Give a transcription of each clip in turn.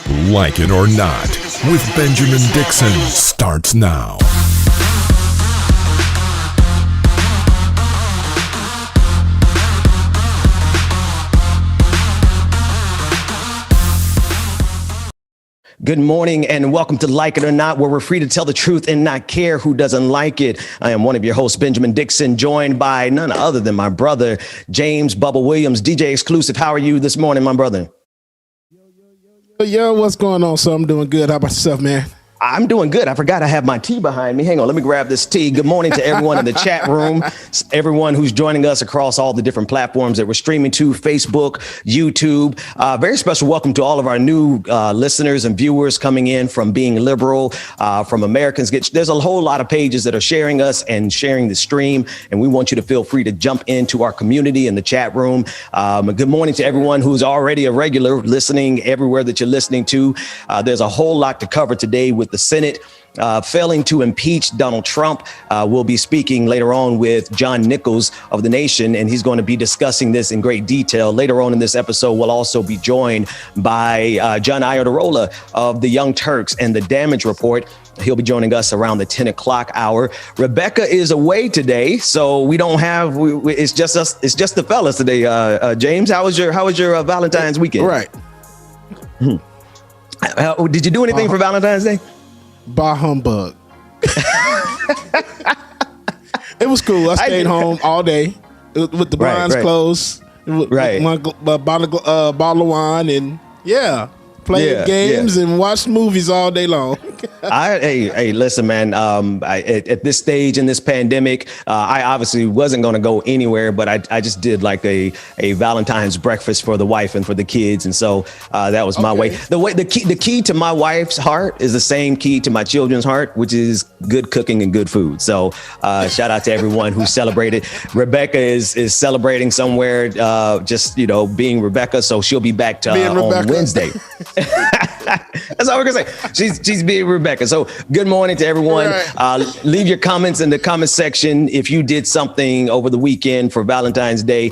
Like It or Not with Benjamin Dixon starts now. Good morning and welcome to Like It or Not, where we're free to tell the truth and not care who doesn't like it. I am one of your hosts, Benjamin Dixon, joined by none other than my brother, James Bubba Williams, DJ Exclusive. How are you this morning, my brother? Yo, what's going on? So I'm doing good. How about yourself, man? I'm doing good. I forgot I have my tea behind me. Hang on, let me grab this tea. Good morning to everyone in the chat room, everyone who's joining us across all the different platforms that we're streaming to, Facebook, YouTube. Very special welcome to all of our new listeners and viewers coming in from Being Liberal, from Americans. There's a whole lot of pages that are sharing us and sharing the stream, and we want you to feel free to jump into our community in the chat room. Good morning to everyone who's already a regular listening everywhere that you're listening to. There's a whole lot to cover today with the Senate failing to impeach Donald Trump. We'll be speaking later on with John Nichols of The Nation, and he's going to be discussing this in great detail. Later on in this episode, we'll also be joined by John Iadarola of the Young Turks and the Damage Report. He'll be joining us around the 10 o'clock hour. Rebecca is away today, so we don't have. It's just us. It's just the fellas today. James, how was your Valentine's weekend? Right. Did you do anything for Valentine's Day? Bah humbug. It was cool. I stayed home all day with the blinds closed. With my bottle of wine and played games and watched movies all day long. Hey, listen, man. At this stage in this pandemic, I obviously wasn't going to go anywhere, but I just did like a Valentine's breakfast for the wife and for the kids, and so that was my way. The key to my wife's heart is the same key to my children's heart, which is good cooking and good food. So shout out to everyone who celebrated. Rebecca is celebrating somewhere, being Rebecca, so she'll be back on Wednesday. That's all we're gonna say. She's being Rebecca. So good morning to everyone. Right. Leave your comments in the comment section if you did something over the weekend for Valentine's Day.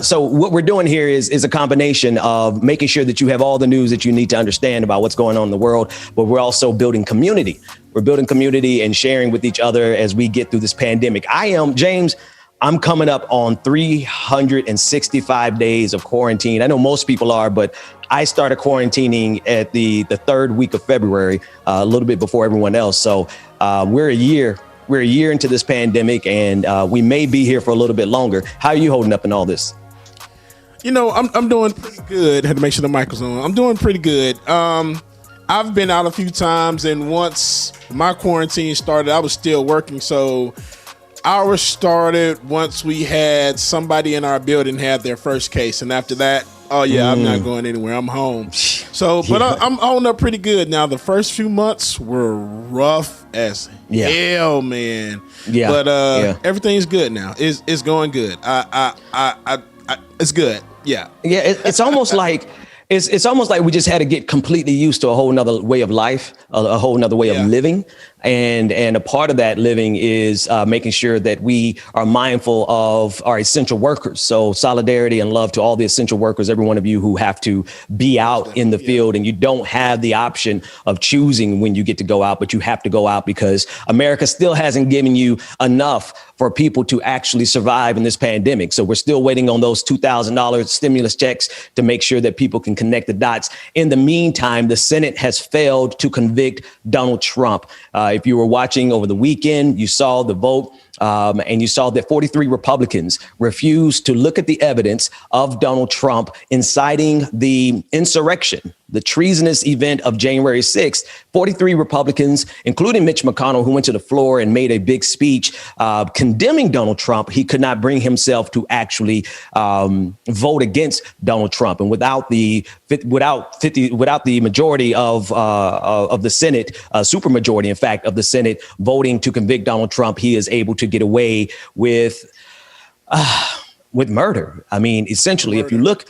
So what we're doing here is a combination of making sure that you have all the news that you need to understand about what's going on in the world, but we're also building community. We're building community and sharing with each other as we get through this pandemic. I'm coming up on 365 days of quarantine. I know most people are, but I started quarantining at the third week of February, a little bit before everyone else. So we're a year into this pandemic, and we may be here for a little bit longer. How are you holding up in all this? You know, I'm doing pretty good. Had to make sure the mic was on. I'm doing pretty good. I've been out a few times, and once my quarantine started, I was still working. So ours started once we had somebody in our building had their first case, and after that, I'm not going anywhere. I'm home. So, but I'm holding up pretty good now. The first few months were rough as hell, man. Yeah, but everything's good now. It's going good. It's good. Yeah. It's almost like. It's almost like we just had to get completely used to a whole nother way of life, a whole nother way of living. And a part of that living is making sure that we are mindful of our essential workers. So solidarity and love to all the essential workers, every one of you who have to be out in the field, and you don't have the option of choosing when you get to go out, but you have to go out because America still hasn't given you enough for people to actually survive in this pandemic. So we're still waiting on those $2,000 stimulus checks to make sure that people can connect the dots. In the meantime, the Senate has failed to convict Donald Trump. If you were watching over the weekend, you saw the vote. And you saw that 43 Republicans refused to look at the evidence of Donald Trump inciting the insurrection, the treasonous event of January 6th. 43 Republicans, including Mitch McConnell, who went to the floor and made a big speech condemning Donald Trump. He could not bring himself to actually vote against Donald Trump. And without the majority of the Senate, supermajority, in fact, of the Senate voting to convict Donald Trump, he is able to get away with murder. I mean, essentially, if you look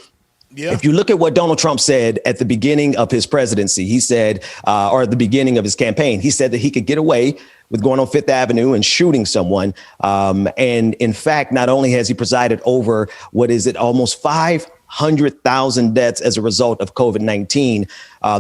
at what Donald Trump said at the beginning of his presidency, he said, or at the beginning of his campaign, he said that he could get away with going on Fifth Avenue and shooting someone. And in fact, not only has he presided over, almost 5 100,000 deaths as a result of COVID-19.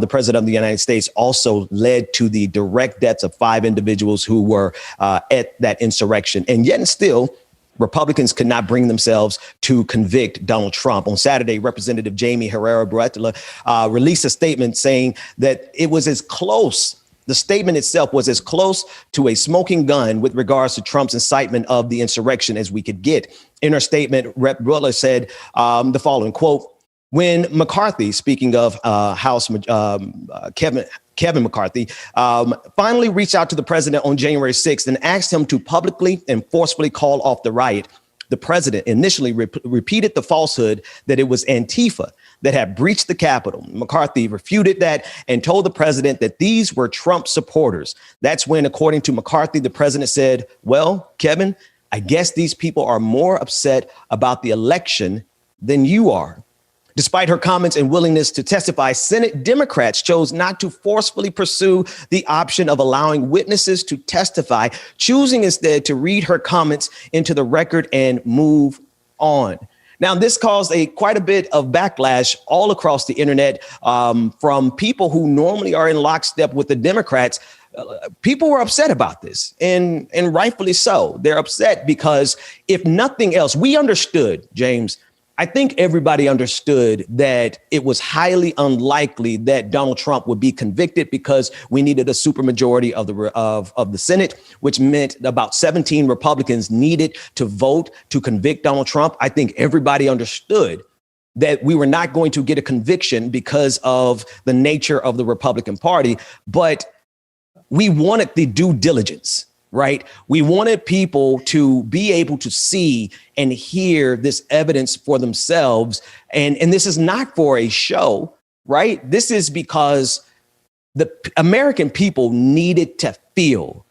The president of the United States also led to the direct deaths of 5 individuals who were at that insurrection. And yet and still, Republicans could not bring themselves to convict Donald Trump. On Saturday, Representative Jamie Herrera-Barretla released a statement saying that it was as close. The statement itself was as close to a smoking gun with regards to Trump's incitement of the insurrection as we could get. In her statement, Rep. Butler said the following, quote, when McCarthy, speaking of Kevin McCarthy, finally reached out to the president on January 6th and asked him to publicly and forcefully call off the riot, the president initially repeated the falsehood that it was Antifa that had breached the Capitol. McCarthy refuted that and told the president that these were Trump supporters. That's when, according to McCarthy, the president said, well, Kevin, I guess these people are more upset about the election than you are. Despite her comments and willingness to testify, Senate Democrats chose not to forcefully pursue the option of allowing witnesses to testify, choosing instead to read her comments into the record and move on. Now, this caused quite a bit of backlash all across the internet from people who normally are in lockstep with the Democrats. People were upset about this, and rightfully so. They're upset because if nothing else, we understood, James, I think everybody understood that it was highly unlikely that Donald Trump would be convicted because we needed a supermajority of the Senate, which meant about 17 Republicans needed to vote to convict Donald Trump. I think everybody understood that we were not going to get a conviction because of the nature of the Republican Party, but we wanted the due diligence. Right. We wanted people to be able to see and hear this evidence for themselves. And this is not for a show. Right. This is because the American people needed to feel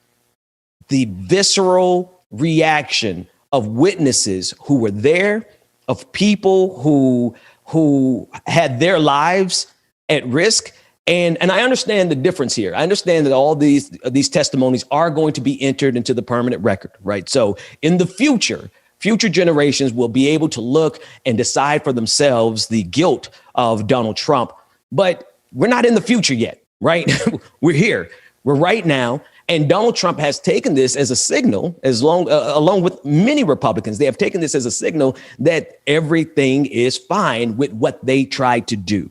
the visceral reaction of witnesses who were there, of people who had their lives at risk. And I understand the difference here. I understand that all these testimonies are going to be entered into the permanent record, right? So in the future generations will be able to look and decide for themselves the guilt of Donald Trump. But we're not in the future yet, right? We're here. We're right now. And Donald Trump has taken this as a signal, along with many Republicans, they have taken this as a signal that everything is fine with what they tried to do.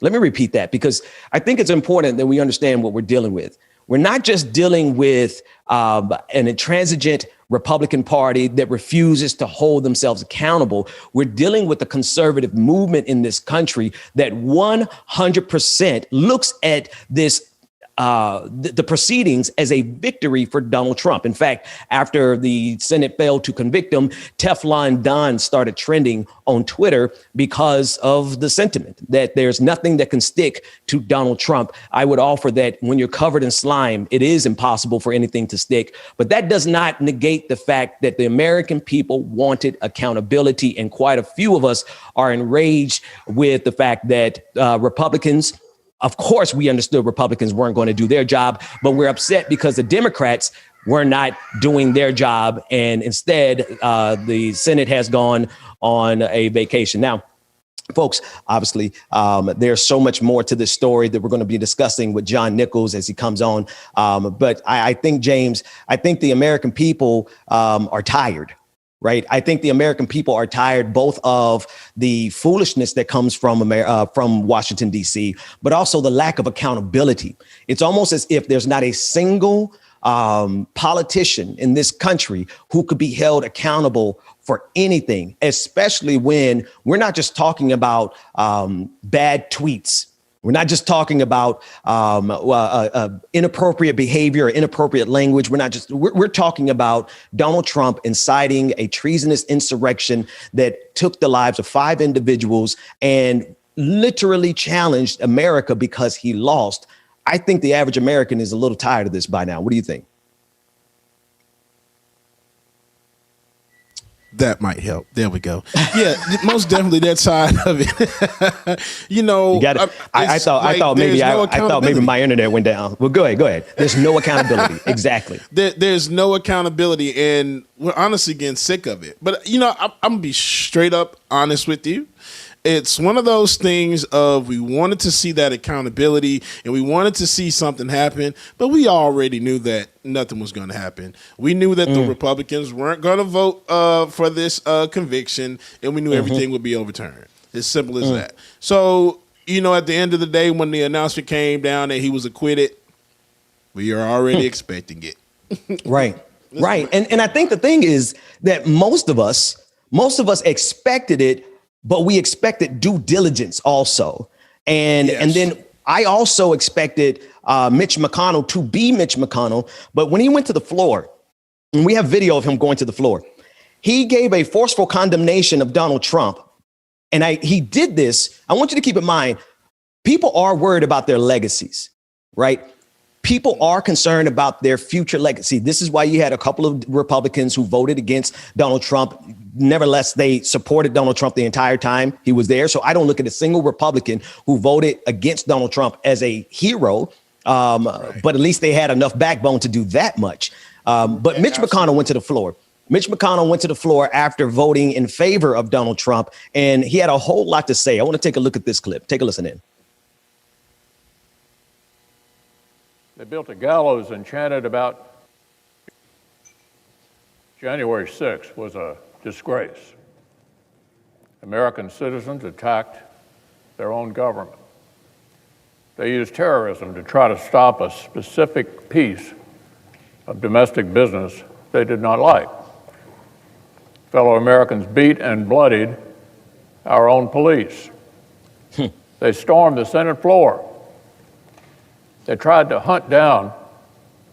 Let me repeat that, because I think it's important that we understand what we're dealing with. We're not just dealing with an intransigent Republican Party that refuses to hold themselves accountable. We're dealing with a conservative movement in this country that 100% looks at this the proceedings as a victory for Donald Trump. In fact, after the Senate failed to convict him, Teflon Don started trending on Twitter because of the sentiment that there's nothing that can stick to Donald Trump. I would offer that when you're covered in slime, it is impossible for anything to stick. But that does not negate the fact that the American people wanted accountability. And quite a few of us are enraged with the fact that Republicans, of course, we understood Republicans weren't going to do their job, but we're upset because the Democrats were not doing their job. And instead, the Senate has gone on a vacation. Now, folks, obviously, there's so much more to this story that we're going to be discussing with John Nichols as he comes on. But I think, James, I think the American people are tired. Right. I think the American people are tired both of the foolishness that comes from Washington, D.C., but also the lack of accountability. It's almost as if there's not a single politician in this country who could be held accountable for anything, especially when we're not just talking about bad tweets. We're not just talking about inappropriate behavior or inappropriate language. We're talking about Donald Trump inciting a treasonous insurrection that took the lives of 5 individuals and literally challenged America because he lost. I think the average American is a little tired of this by now. What do you think? That might help. There we go. Yeah, most definitely that side of it. You got it. I thought maybe my internet went down. Well, go ahead. There's no accountability. Exactly. There's no accountability, and we're honestly getting sick of it. But I'm gonna be straight up honest with you, it's one of those things of we wanted to see that accountability and we wanted to see something happen, but we already knew that nothing was going to happen. We knew that the Republicans weren't going to vote for this conviction, and we knew everything would be overturned. As simple as that. So, at the end of the day, when the announcement came down that he was acquitted, we are already expecting it. Right. And I think the thing is that most of us expected it, but we expected due diligence also. And then I also expected Mitch McConnell to be Mitch McConnell. But when he went to the floor, and we have video of him going to the floor, he gave a forceful condemnation of Donald Trump. And he did this. I want you to keep in mind, people are worried about their legacies, right? People are concerned about their future legacy. This is why you had a couple of Republicans who voted against Donald Trump. Nevertheless, they supported Donald Trump the entire time he was there. So I don't look at a single Republican who voted against Donald Trump as a hero, but at least they had enough backbone to do that much. But Mitch McConnell went to the floor. Mitch McConnell went to the floor after voting in favor of Donald Trump, and he had a whole lot to say. I want to take a look at this clip. Take a listen in. They built a gallows and chanted about January 6th was a disgrace. American citizens attacked their own government. They used terrorism to try to stop a specific piece of domestic business they did not like. Fellow Americans beat and bloodied our own police. They stormed the Senate floor. They tried to hunt down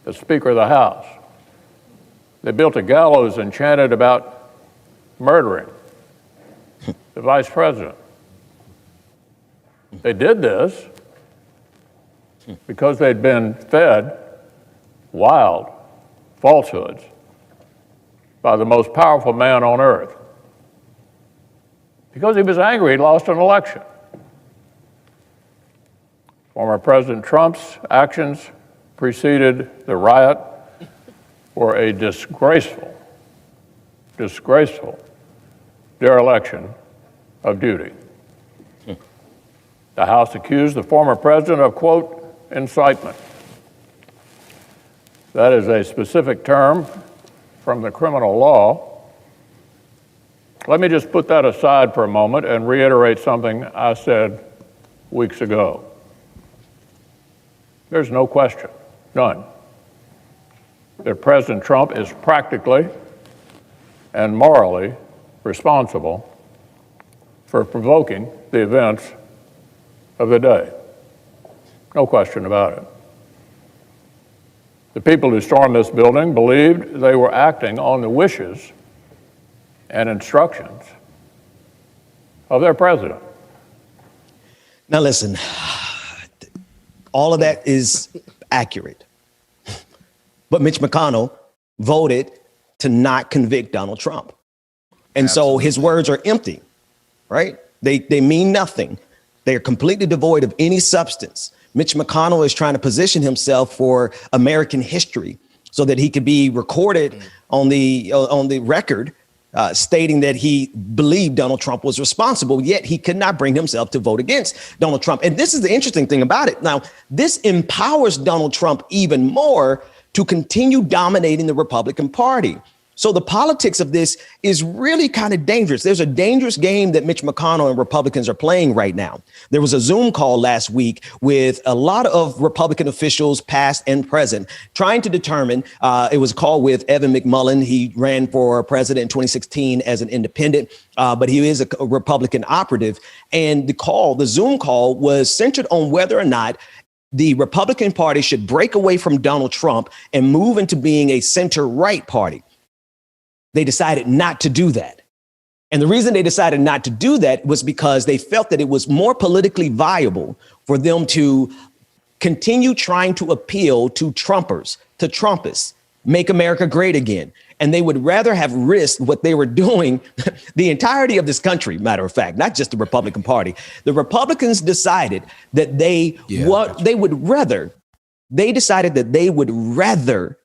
the Speaker of the House. They built a gallows and chanted about murdering the Vice President. They did this because they'd been fed wild falsehoods by the most powerful man on earth. Because he was angry he'd lost an election. Former President Trump's actions preceded the riot were a disgraceful dereliction of duty. The House accused the former president of, quote, incitement. That is a specific term from the criminal law. Let me just put that aside for a moment and reiterate something I said weeks ago. There's no question, none, that President Trump is practically and morally responsible for provoking the events of the day. No question about it. The people who stormed this building believed they were acting on the wishes and instructions of their president. Now, listen, all of that is accurate. But Mitch McConnell voted to not convict Donald Trump. And so his words are empty, right? They mean nothing. They are completely devoid of any substance. Mitch McConnell is trying to position himself for American history so that he could be recorded on the record stating that he believed Donald Trump was responsible, yet he could not bring himself to vote against Donald Trump. And this is the interesting thing about it. Now, this empowers Donald Trump even more to continue dominating the Republican Party. So the politics of this is really kind of dangerous. There's a dangerous game that Mitch McConnell and Republicans are playing right now. There was a Zoom call last week with a lot of Republican officials, past and present, trying to determine, it was a call with Evan McMullin. He ran for president in 2016 as an independent, but he is a Republican operative. And the Zoom call was centered on whether or not the Republican Party should break away from Donald Trump and move into being a center-right party. They decided not to do that. And the reason they decided not to do that was because they felt that it was more politically viable for them to continue trying to appeal to Trumpers, to Trumpists, make America great again. And they would rather have risked what they were doing, the entirety of this country, matter of fact, not just the Republican Party. The Republicans decided that they decided that they would rather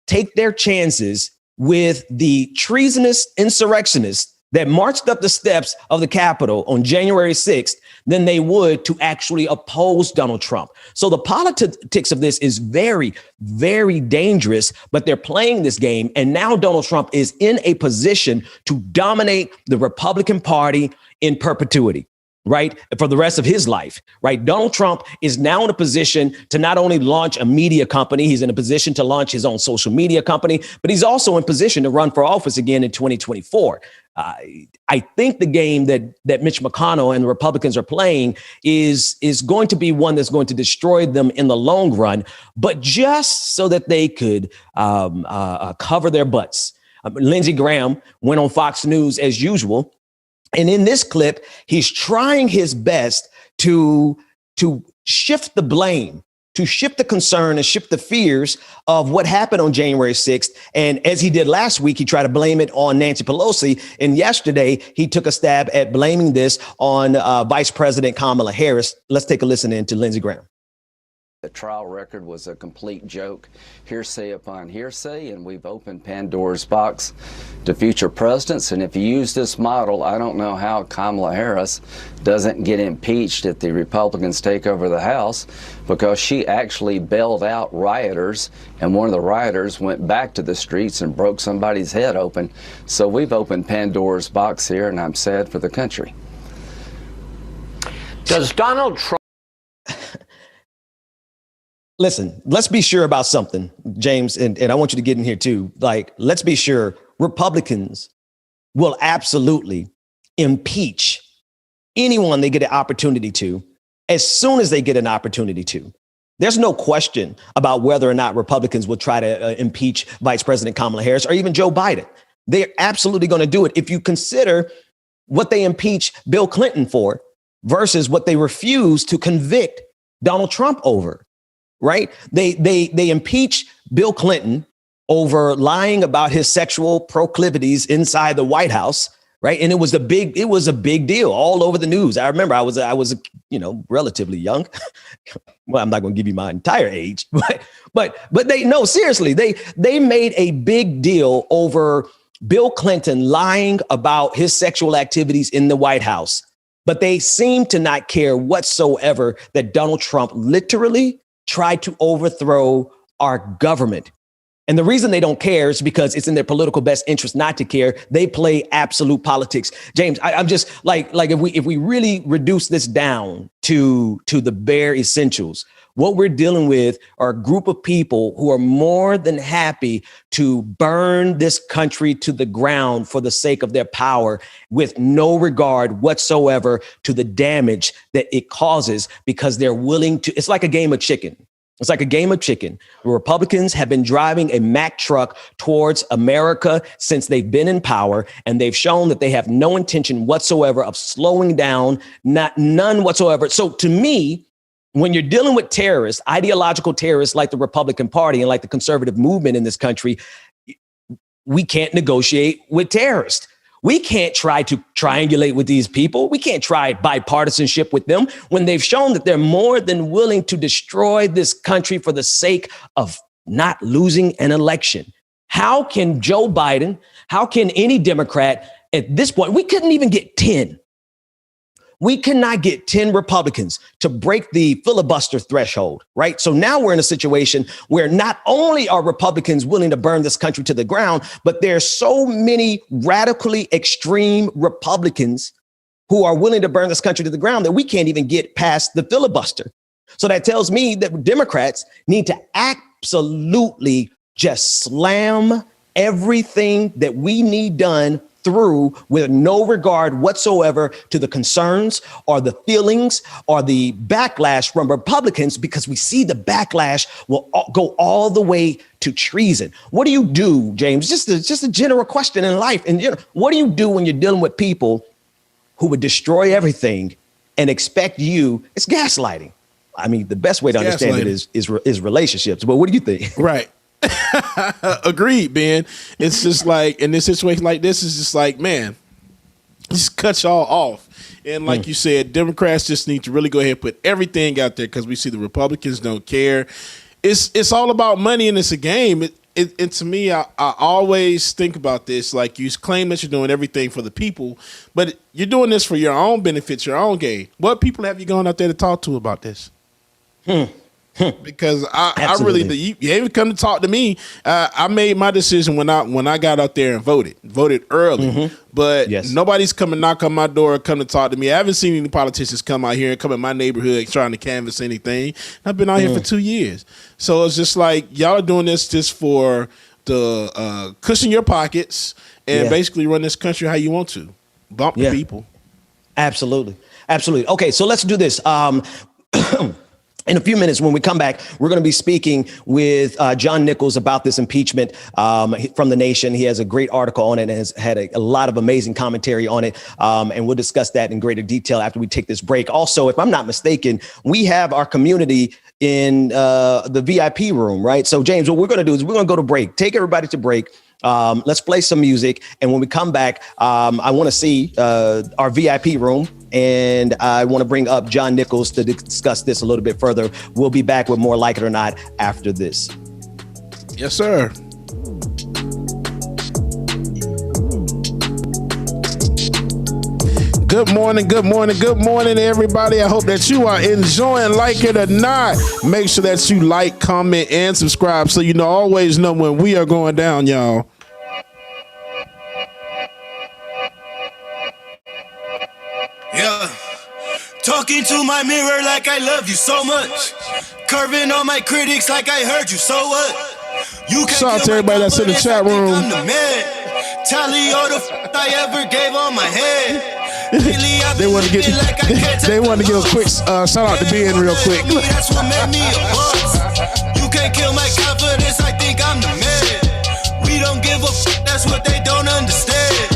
take their chances with the treasonous insurrectionists that marched up the steps of the Capitol on January 6th than they would to actually oppose Donald Trump. So the politics of this is very, very dangerous, but they're playing this game. And now Donald Trump is in a position to dominate the Republican Party in perpetuity, right? For the rest of his life, right? Donald Trump is now in a position to not only launch a media company, he's in a position to launch his own social media company, but he's also in position to run for office again in 2024. I think the game that Mitch McConnell and the Republicans are playing is going to be one that's going to destroy them in the long run, but just so that they could cover their butts. Lindsey Graham went on Fox News as usual. And in this clip, he's trying his best to shift the blame, to shift the concern and shift the fears of what happened on January 6th. And as he did last week, he tried to blame it on Nancy Pelosi. And yesterday, he took a stab at blaming this on Vice President Kamala Harris. Let's take a listen in to Lindsey Graham. The trial record was a complete joke, hearsay upon hearsay, and we've opened Pandora's box to future presidents. And if you use this model, I don't know how Kamala Harris doesn't get impeached if the Republicans take over the House, because she actually bailed out rioters, and one of the rioters went back to the streets and broke somebody's head open. So we've opened Pandora's box here, and I'm sad for the country. Does Donald Trump... Listen, let's be sure about something, James, and I want you to get in here too. Like, let's be sure Republicans will absolutely impeach anyone they get an opportunity to as soon as they get an opportunity to. There's no question about whether or not Republicans will try to impeach Vice President Kamala Harris or even Joe Biden. They're absolutely going to do it. If you consider what they impeach Bill Clinton for versus what they refuse to convict Donald Trump over. Right? They impeach Bill Clinton over lying about his sexual proclivities inside the White House. Right. And it was a big deal all over the news. I remember I was, relatively young. Well, I'm not going to give you my entire age, but seriously, they made a big deal over Bill Clinton lying about his sexual activities in the White House. But they seem to not care whatsoever that Donald Trump literally tried to overthrow our government. And the reason they don't care is because it's in their political best interest not to care. They play absolute politics. James, I'm just like if we really reduce this down to the bare essentials, what we're dealing with are a group of people who are more than happy to burn this country to the ground for the sake of their power, with no regard whatsoever to the damage that it causes, because they're willing to. It's like a game of chicken. It's like a game of chicken. The Republicans have been driving a Mack truck towards America since they've been in power, and they've shown that they have no intention whatsoever of slowing down, none whatsoever. So to me, when you're dealing with terrorists, ideological terrorists like the Republican Party and like the conservative movement in this country, we can't negotiate with terrorists. We can't try to triangulate with these people. We can't try bipartisanship with them when they've shown that they're more than willing to destroy this country for the sake of not losing an election. How can Joe Biden, how can any Democrat at this point, we couldn't even get 10. We cannot get 10 Republicans to break the filibuster threshold, right? So now we're in a situation where not only are Republicans willing to burn this country to the ground, but there's so many radically extreme Republicans who are willing to burn this country to the ground that we can't even get past the filibuster. So that tells me that Democrats need to absolutely just slam everything that we need done through with no regard whatsoever to the concerns or the feelings or the backlash from Republicans, because we see the backlash will go all the way to treason. What do you do, James? Just a general question in life. And what do you do when you're dealing with people who would destroy everything and expect you? It's gaslighting. I mean, the best way to understand it is relationships. But what do you think? Right. Agreed, Ben. It's just like in this situation like this, is just like, man, just cut y'all off. And like you said, Democrats just need to really go ahead and put everything out there, because we see the Republicans don't care. It's all about money, and it's a game. and to me, I always think about this. Like, you claim that you're doing everything for the people, but you're doing this for your own benefits, your own gain. What people have you gone out there to talk to about this? Because I really, you ain't come to talk to me. I made my decision when I got out there and voted early. But nobody's come and knock on my door or come to talk to me. I haven't seen any politicians come out here and come in my neighborhood trying to canvass anything. I've been out here for 2 years. So it's just like, y'all are doing this just for the cushion your pockets and basically run this country how you want to. Bump the people. Absolutely. Okay, so let's do this. In a few minutes, when we come back, we're going to be speaking with John Nichols about this impeachment from The Nation. He has a great article on it and has had a lot of amazing commentary on it. And we'll discuss that in greater detail after we take this break. Also, if I'm not mistaken, we have our community in the VIP room, right? So, James, what we're going to do is we're going to go to break, take everybody to break. Let's play some music. And when we come back, I want to see our VIP room. And I want to bring up John Nichols to discuss this a little bit further. We'll be back with more Like It or Not after this. Yes, sir. Good morning, everybody. I hope that you are enjoying Like It or Not. Make sure that you like, comment, and subscribe so you always know when we are going down, y'all. Yeah, talking to my mirror like I love you so much. Curving on my critics like I heard you, so what? You can't shout out to everybody that's in the chat room. Tally all the I ever gave on my head. They want to get a quick shout out to Ben real quick. That's what made me a boss. You can't kill my confidence, I think I'm the man. We don't give a that's what they don't understand.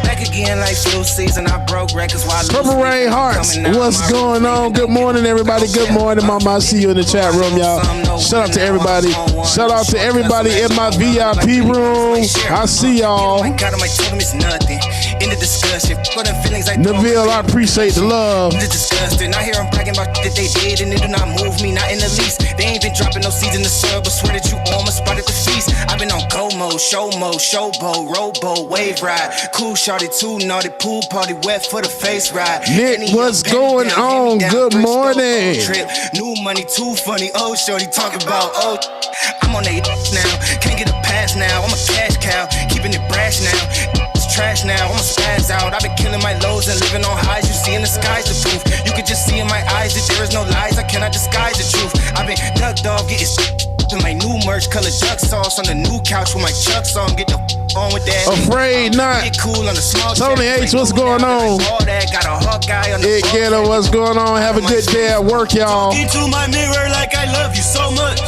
Back again like flu season, I broke records while Purple Rain Hearts, what's going on? Good morning, everybody. Good morning, Mama. I see you in the chat room, y'all. Shout out to everybody. Shout out to everybody in my VIP room. I see y'all. Neville, I appreciate the love. Disgusting. I hear them bragging about that they did, and it do not move me, not in the least. They ain't been dropping no seeds in the soil, but swear that you almost spotted the feast. I've been on go mode, show mode, showboat, rowboat, wave ride, cool shorty, too naughty, pool party, wet for the face ride. Nick, what's going on? Good morning. New money, too funny. Oh, shorty, talk about I'm on a now, can't get a pass now. I'm a cash cow, keeping it brash now. Trash now, I'ma spaz out. I've been killing my lows and living on highs. You see in the sky's the proof. You can just see in my eyes that there is no lies. I cannot disguise the truth. I've been ducked off, getting in my new merch, color duck sauce on the new couch with my Chucks on. Get the on with that. Afraid not. Get cool on the small Tony H, what's going on? Got a Hawkeye on the Ghetto, what's going on? Have a good day at work, y'all. Into my mirror like I love you so much.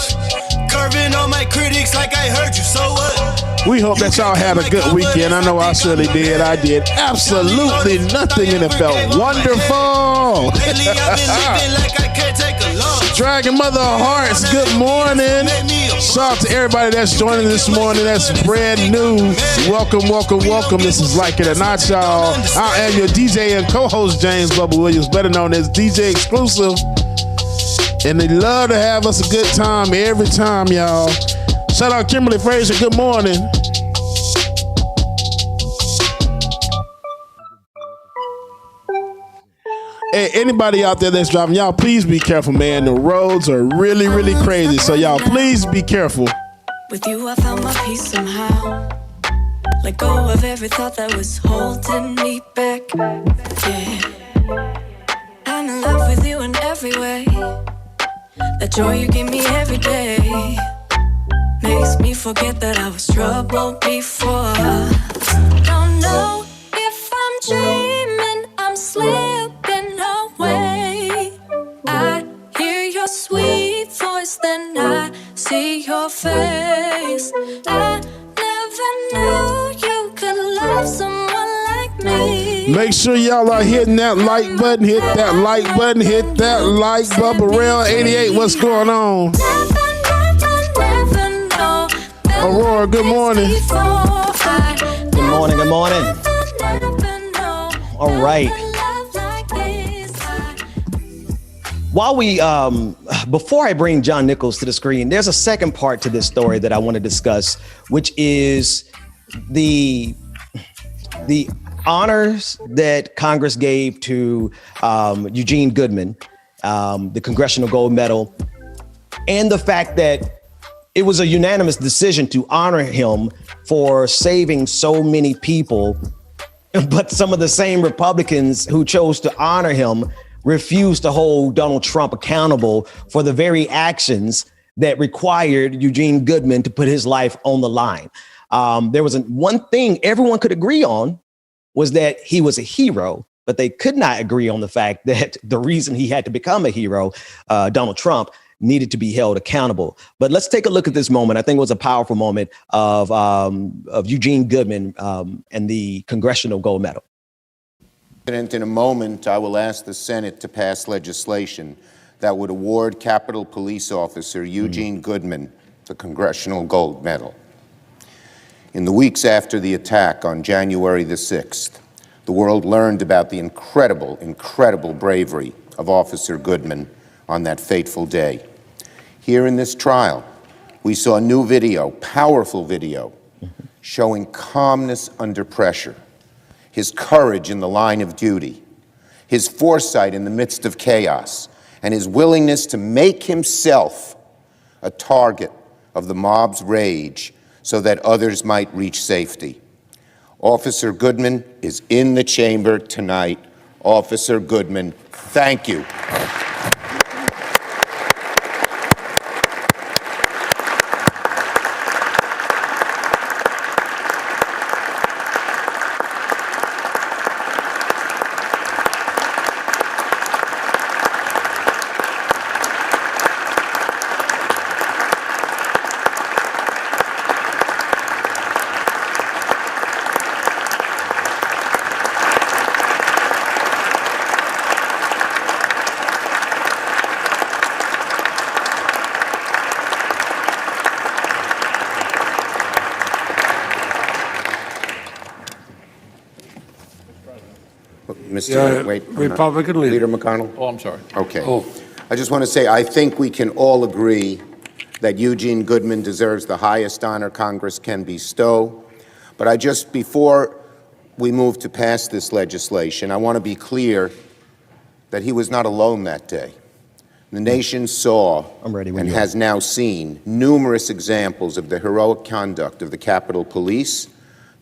Curving on my critics like I heard you, so what? We hope that y'all had a good weekend. I know I certainly did. I did absolutely nothing and it felt wonderful. Dragon Mother Hearts, good morning. Shout out to everybody that's joining this morning. That's brand new. Welcome. This is Like It or Not, y'all. I am your DJ and co-host, James Bubba Williams, better known as DJ Exclusive. And they love to have us a good time every time, y'all. Shout out Kimberly Fraser, good morning. Hey, anybody out there that's driving, y'all please be careful, man. The roads are really, really crazy. So y'all please be careful. With you, I found my peace somehow. Let go of every thought that was holding me back. Yeah. I'm in love with you in every way. The joy you give me every day makes me forget that I was troubled before. Don't know if I'm dreaming, I'm slipping away. I hear your sweet voice, then I see your face. I never knew you could love someone like me. Make sure y'all are hitting that like button, hit that like button, hit that like. Bubba Rail 88, what's going on? Aurora, good morning. Good morning. All right. While we before I bring John Nichols to the screen, there's a second part to this story that I want to discuss, which is the honors that Congress gave to Eugene Goodman, the Congressional Gold Medal, and the fact that it was a unanimous decision to honor him for saving so many people. But some of the same Republicans who chose to honor him refused to hold Donald Trump accountable for the very actions that required Eugene Goodman to put his life on the line. There was one thing everyone could agree on was that he was a hero, but they could not agree on the fact that the reason he had to become a hero, Donald Trump, needed to be held accountable. But let's take a look at this moment. I think it was a powerful moment of Eugene Goodman and the Congressional Gold Medal. In a moment, I will ask the Senate to pass legislation that would award Capitol Police Officer Eugene Goodman the Congressional Gold Medal. In the weeks after the attack on January the 6th, the world learned about the incredible bravery of Officer Goodman on that fateful day. Here in this trial, we saw a new video, powerful video, showing calmness under pressure, his courage in the line of duty, his foresight in the midst of chaos, and his willingness to make himself a target of the mob's rage so that others might reach safety. Officer Goodman is in the chamber tonight. Officer Goodman, thank you. Republican Leader McConnell? Oh, I'm sorry. Okay. I just want to say, I think we can all agree that Eugene Goodman deserves the highest honor Congress can bestow. But before we move to pass this legislation, I want to be clear that he was not alone that day. The nation saw and has now seen numerous examples of the heroic conduct of the Capitol Police,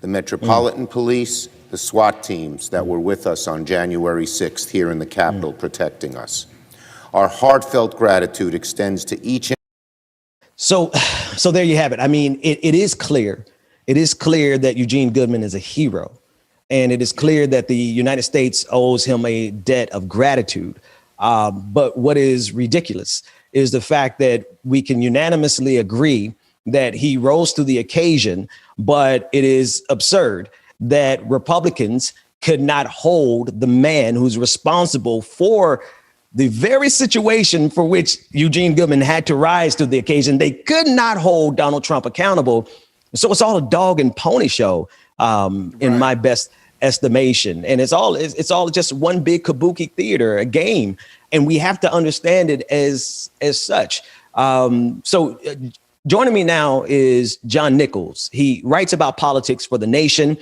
the Metropolitan Police, the SWAT teams that were with us on January 6th here in the Capitol protecting us. Our heartfelt gratitude extends to each. So there you have it. I mean, it is clear. It is clear that Eugene Goodman is a hero. And it is clear that the United States owes him a debt of gratitude. But what is ridiculous is the fact that we can unanimously agree that he rose to the occasion, but it is absurd that Republicans could not hold the man who's responsible for the very situation for which Eugene Goodman had to rise to the occasion. They could not hold Donald Trump accountable. So it's all a dog and pony show, in my best estimation. And it's all just one big kabuki theater, a game. And we have to understand it as such. So joining me now is John Nichols. He writes about politics for The Nation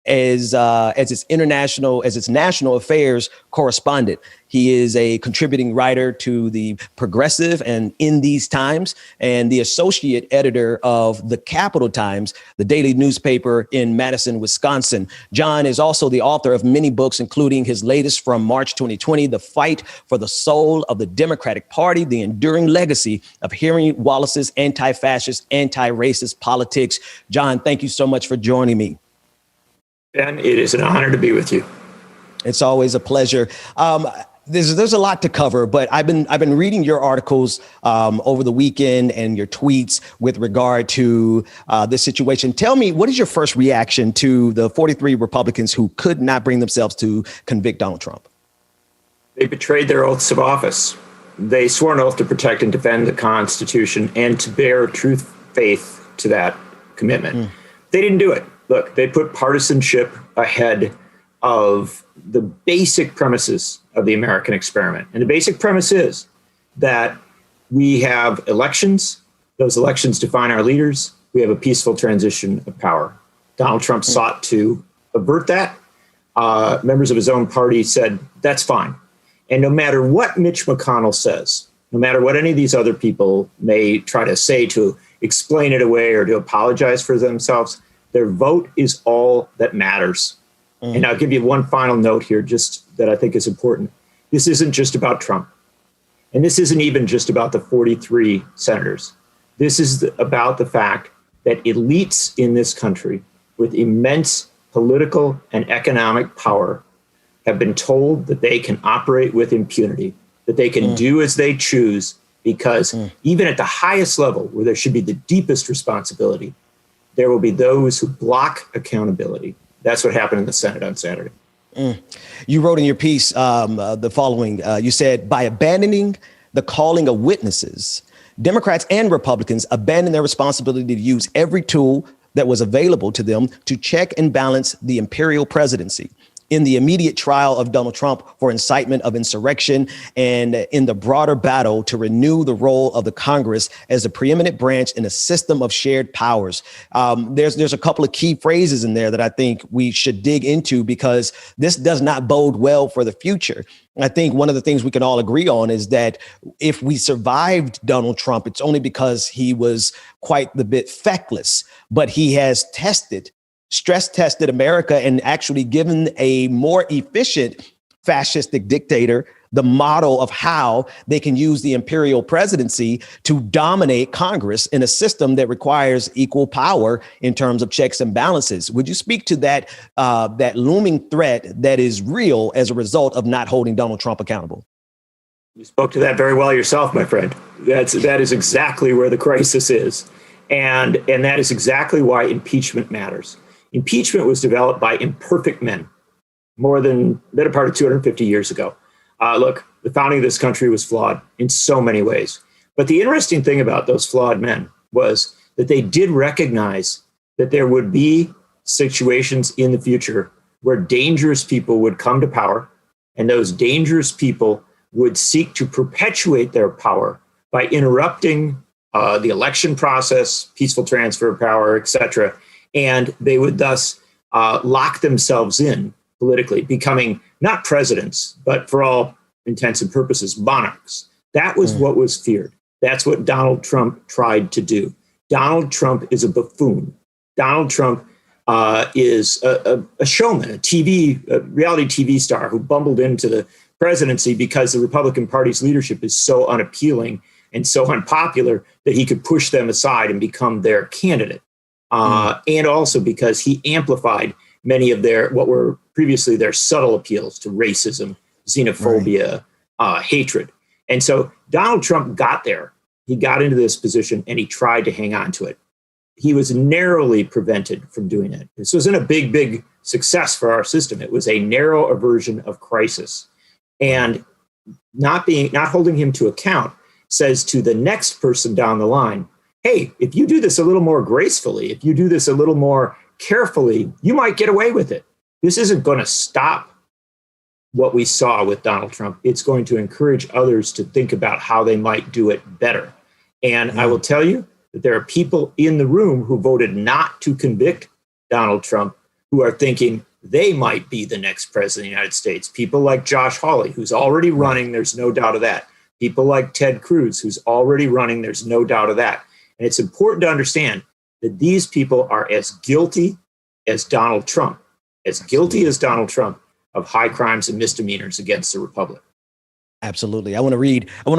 as its national affairs correspondent. He is a contributing writer to the Progressive and In These Times, and the associate editor of the Capital Times, the daily newspaper in Madison, Wisconsin. John is also the author of many books, including his latest from March 2020, The Fight for the Soul of the Democratic Party, the Enduring Legacy of Henry Wallace's Anti-Fascist, Anti-Racist Politics. John, thank you so much for joining me. Ben, it is an honor to be with you. It's always a pleasure. There's a lot to cover, but I've been reading your articles over the weekend and your tweets with regard to this situation. Tell me, what is your first reaction to the 43 Republicans who could not bring themselves to convict Donald Trump? They betrayed their oaths of office. They swore an oath to protect and defend the Constitution and to bear true faith to that commitment. They didn't do it. Look, they put partisanship ahead of the basic premises of the American experiment. And the basic premise is that We have elections. Those elections define our leaders. We have a peaceful transition of power. Donald Trump sought to avert that. Members of his own party said, that's fine. And no matter what Mitch McConnell says, no matter what any of these other people may try to say to explain it away or to apologize for themselves, their vote is all that matters. And I'll give you one final note here, just that I think is important. This isn't just about Trump. And this isn't even just about the 43 senators. This is about the fact that elites in this country with immense political and economic power have been told that they can operate with impunity, that they can do as they choose, because even at the highest level, where there should be the deepest responsibility, there will be those who block accountability. That's what happened in the Senate on Saturday. You wrote in your piece the following. You said, by abandoning the calling of witnesses, Democrats and Republicans abandoned their responsibility to use every tool that was available to them to check and balance the imperial presidency. In the immediate trial of Donald Trump for incitement of insurrection, and in the broader battle to renew the role of the Congress as a preeminent branch in a system of shared powers. There's a couple of key phrases in there that I think we should dig into, because this does not bode well for the future. I think one of the things we can all agree on is that if we survived Donald Trump, it's only because he was quite the bit feckless, but he has stress tested America and actually given a more efficient fascistic dictator the model of how they can use the imperial presidency to dominate Congress in a system that requires equal power in terms of checks and balances. Would you speak to that looming threat that is real as a result of not holding Donald Trump accountable? You spoke to that very well yourself, my friend. That is exactly where the crisis is. And that is exactly why impeachment matters. Impeachment was developed by imperfect men more than the better part of 250 years ago. Look, the founding of this country was flawed in so many ways. But the interesting thing about those flawed men was that they did recognize that there would be situations in the future where dangerous people would come to power, and those dangerous people would seek to perpetuate their power by interrupting the election process, peaceful transfer of power, et cetera. And they would thus lock themselves in politically, becoming not presidents, but for all intents and purposes, monarchs. That was what was feared. That's what Donald Trump tried to do. Donald Trump is a buffoon. Donald Trump is a showman, a reality TV star who bumbled into the presidency because the Republican Party's leadership is so unappealing and so unpopular that he could push them aside and become their candidate. And also because he amplified many of what were previously their subtle appeals to racism, xenophobia, hatred. And so Donald Trump got there. He got into this position and he tried to hang on to it. He was narrowly prevented from doing it. This wasn't a big success for our system. It was a narrow aversion of crisis. And not holding him to account says to the next person down the line, hey, if you do this a little more gracefully, if you do this a little more carefully, you might get away with it. This isn't going to stop what we saw with Donald Trump. It's going to encourage others to think about how they might do it better. And I will tell you that there are people in the room who voted not to convict Donald Trump who are thinking they might be the next president of the United States. People like Josh Hawley, who's already running, there's no doubt of that. People like Ted Cruz, who's already running, there's no doubt of that. And it's important to understand that these people are as guilty as Donald Trump, of high crimes and misdemeanors against the republic. Absolutely. I want to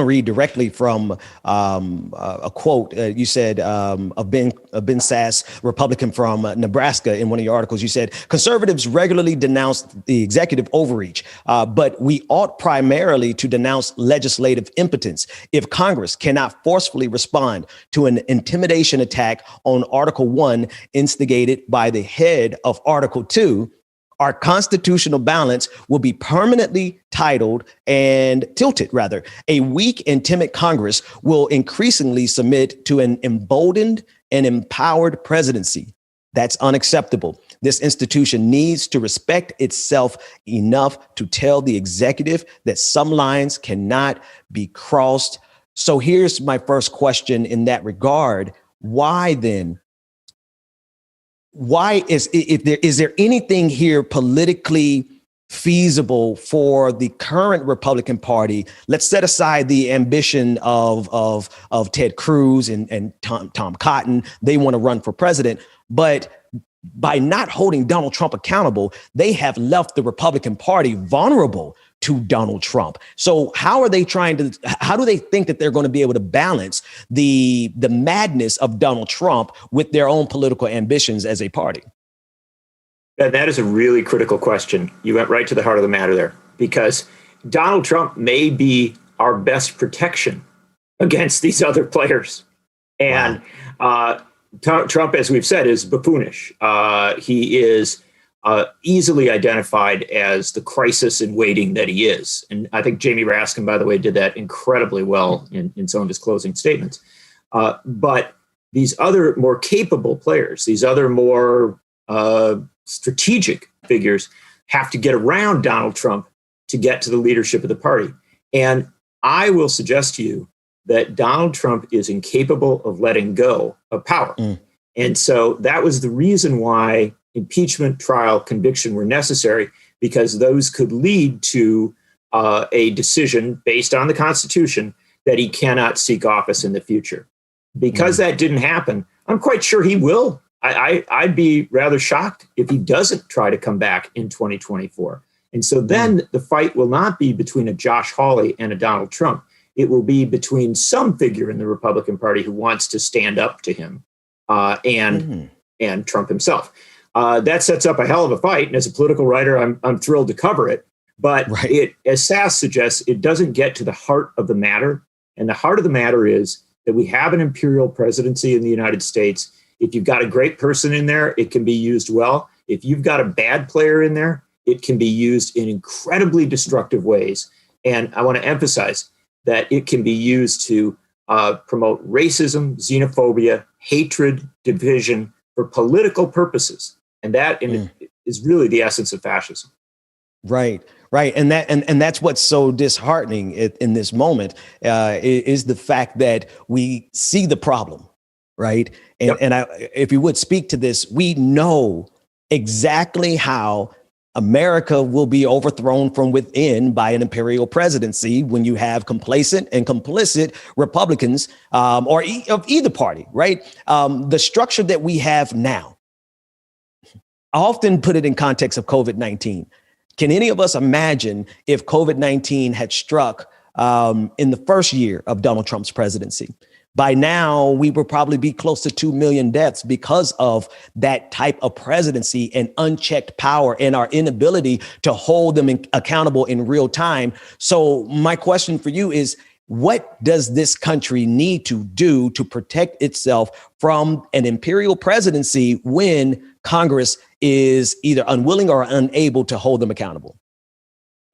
read directly from a quote you said of Ben Sass, Republican from Nebraska. In one of your articles, you said, conservatives regularly denounce the executive overreach, but we ought primarily to denounce legislative impotence. If Congress cannot forcefully respond to an intimidation attack on Article 1 instigated by the head of Article 2, our constitutional balance will be permanently tilted. A weak and timid Congress will increasingly submit to an emboldened and empowered presidency. That's unacceptable. This institution needs to respect itself enough to tell the executive that some lines cannot be crossed So here's my first question in that regard. Why then? Why is there anything here politically feasible for the current Republican Party? Let's set aside the ambition of Ted Cruz and Tom Cotton. They want to run for president, but by not holding Donald Trump accountable, they have left the Republican Party vulnerable to Donald Trump. So how do they think that they're going to be able to balance the madness of Donald Trump with their own political ambitions as a party? That is a really critical question. You went right to the heart of the matter there, because Donald Trump may be our best protection against these other players. And Trump, as we've said, is buffoonish. He is easily identified as the crisis in waiting that he is. And I think Jamie Raskin, by the way, did that incredibly well in some of his closing statements. But these other more capable players, these other more strategic figures have to get around Donald Trump to get to the leadership of the party. And I will suggest to you that Donald Trump is incapable of letting go of power. And so that was the reason why impeachment, trial, conviction were necessary, because those could lead to a decision based on the Constitution that he cannot seek office in the future. Because that didn't happen, I'm quite sure he will. I'd be rather shocked if he doesn't try to come back in 2024. And so then the fight will not be between a Josh Hawley and a Donald Trump. It will be between some figure in the Republican Party who wants to stand up to him and Trump himself. That sets up a hell of a fight. And as a political writer, I'm thrilled to cover it. But it, as Sass suggests, it doesn't get to the heart of the matter. And the heart of the matter is that we have an imperial presidency in the United States. If you've got a great person in there, it can be used well. If you've got a bad player in there, it can be used in incredibly destructive ways. And I want to emphasize that it can be used to promote racism, xenophobia, hatred, division for political purposes. And that is really the essence of fascism. Right. And that's what's so disheartening in this moment is the fact that we see the problem. Right. And if you would speak to this, we know exactly how America will be overthrown from within by an imperial presidency when you have complacent and complicit Republicans or of either party. Right. The structure that we have now, I often put it in context of COVID-19. Can any of us imagine if COVID-19 had struck in the first year of Donald Trump's presidency? By now, we would probably be close to 2 million deaths because of that type of presidency and unchecked power and our inability to hold them accountable in real time. So my question for you is, what does this country need to do to protect itself from an imperial presidency when Congress is either unwilling or unable to hold them accountable?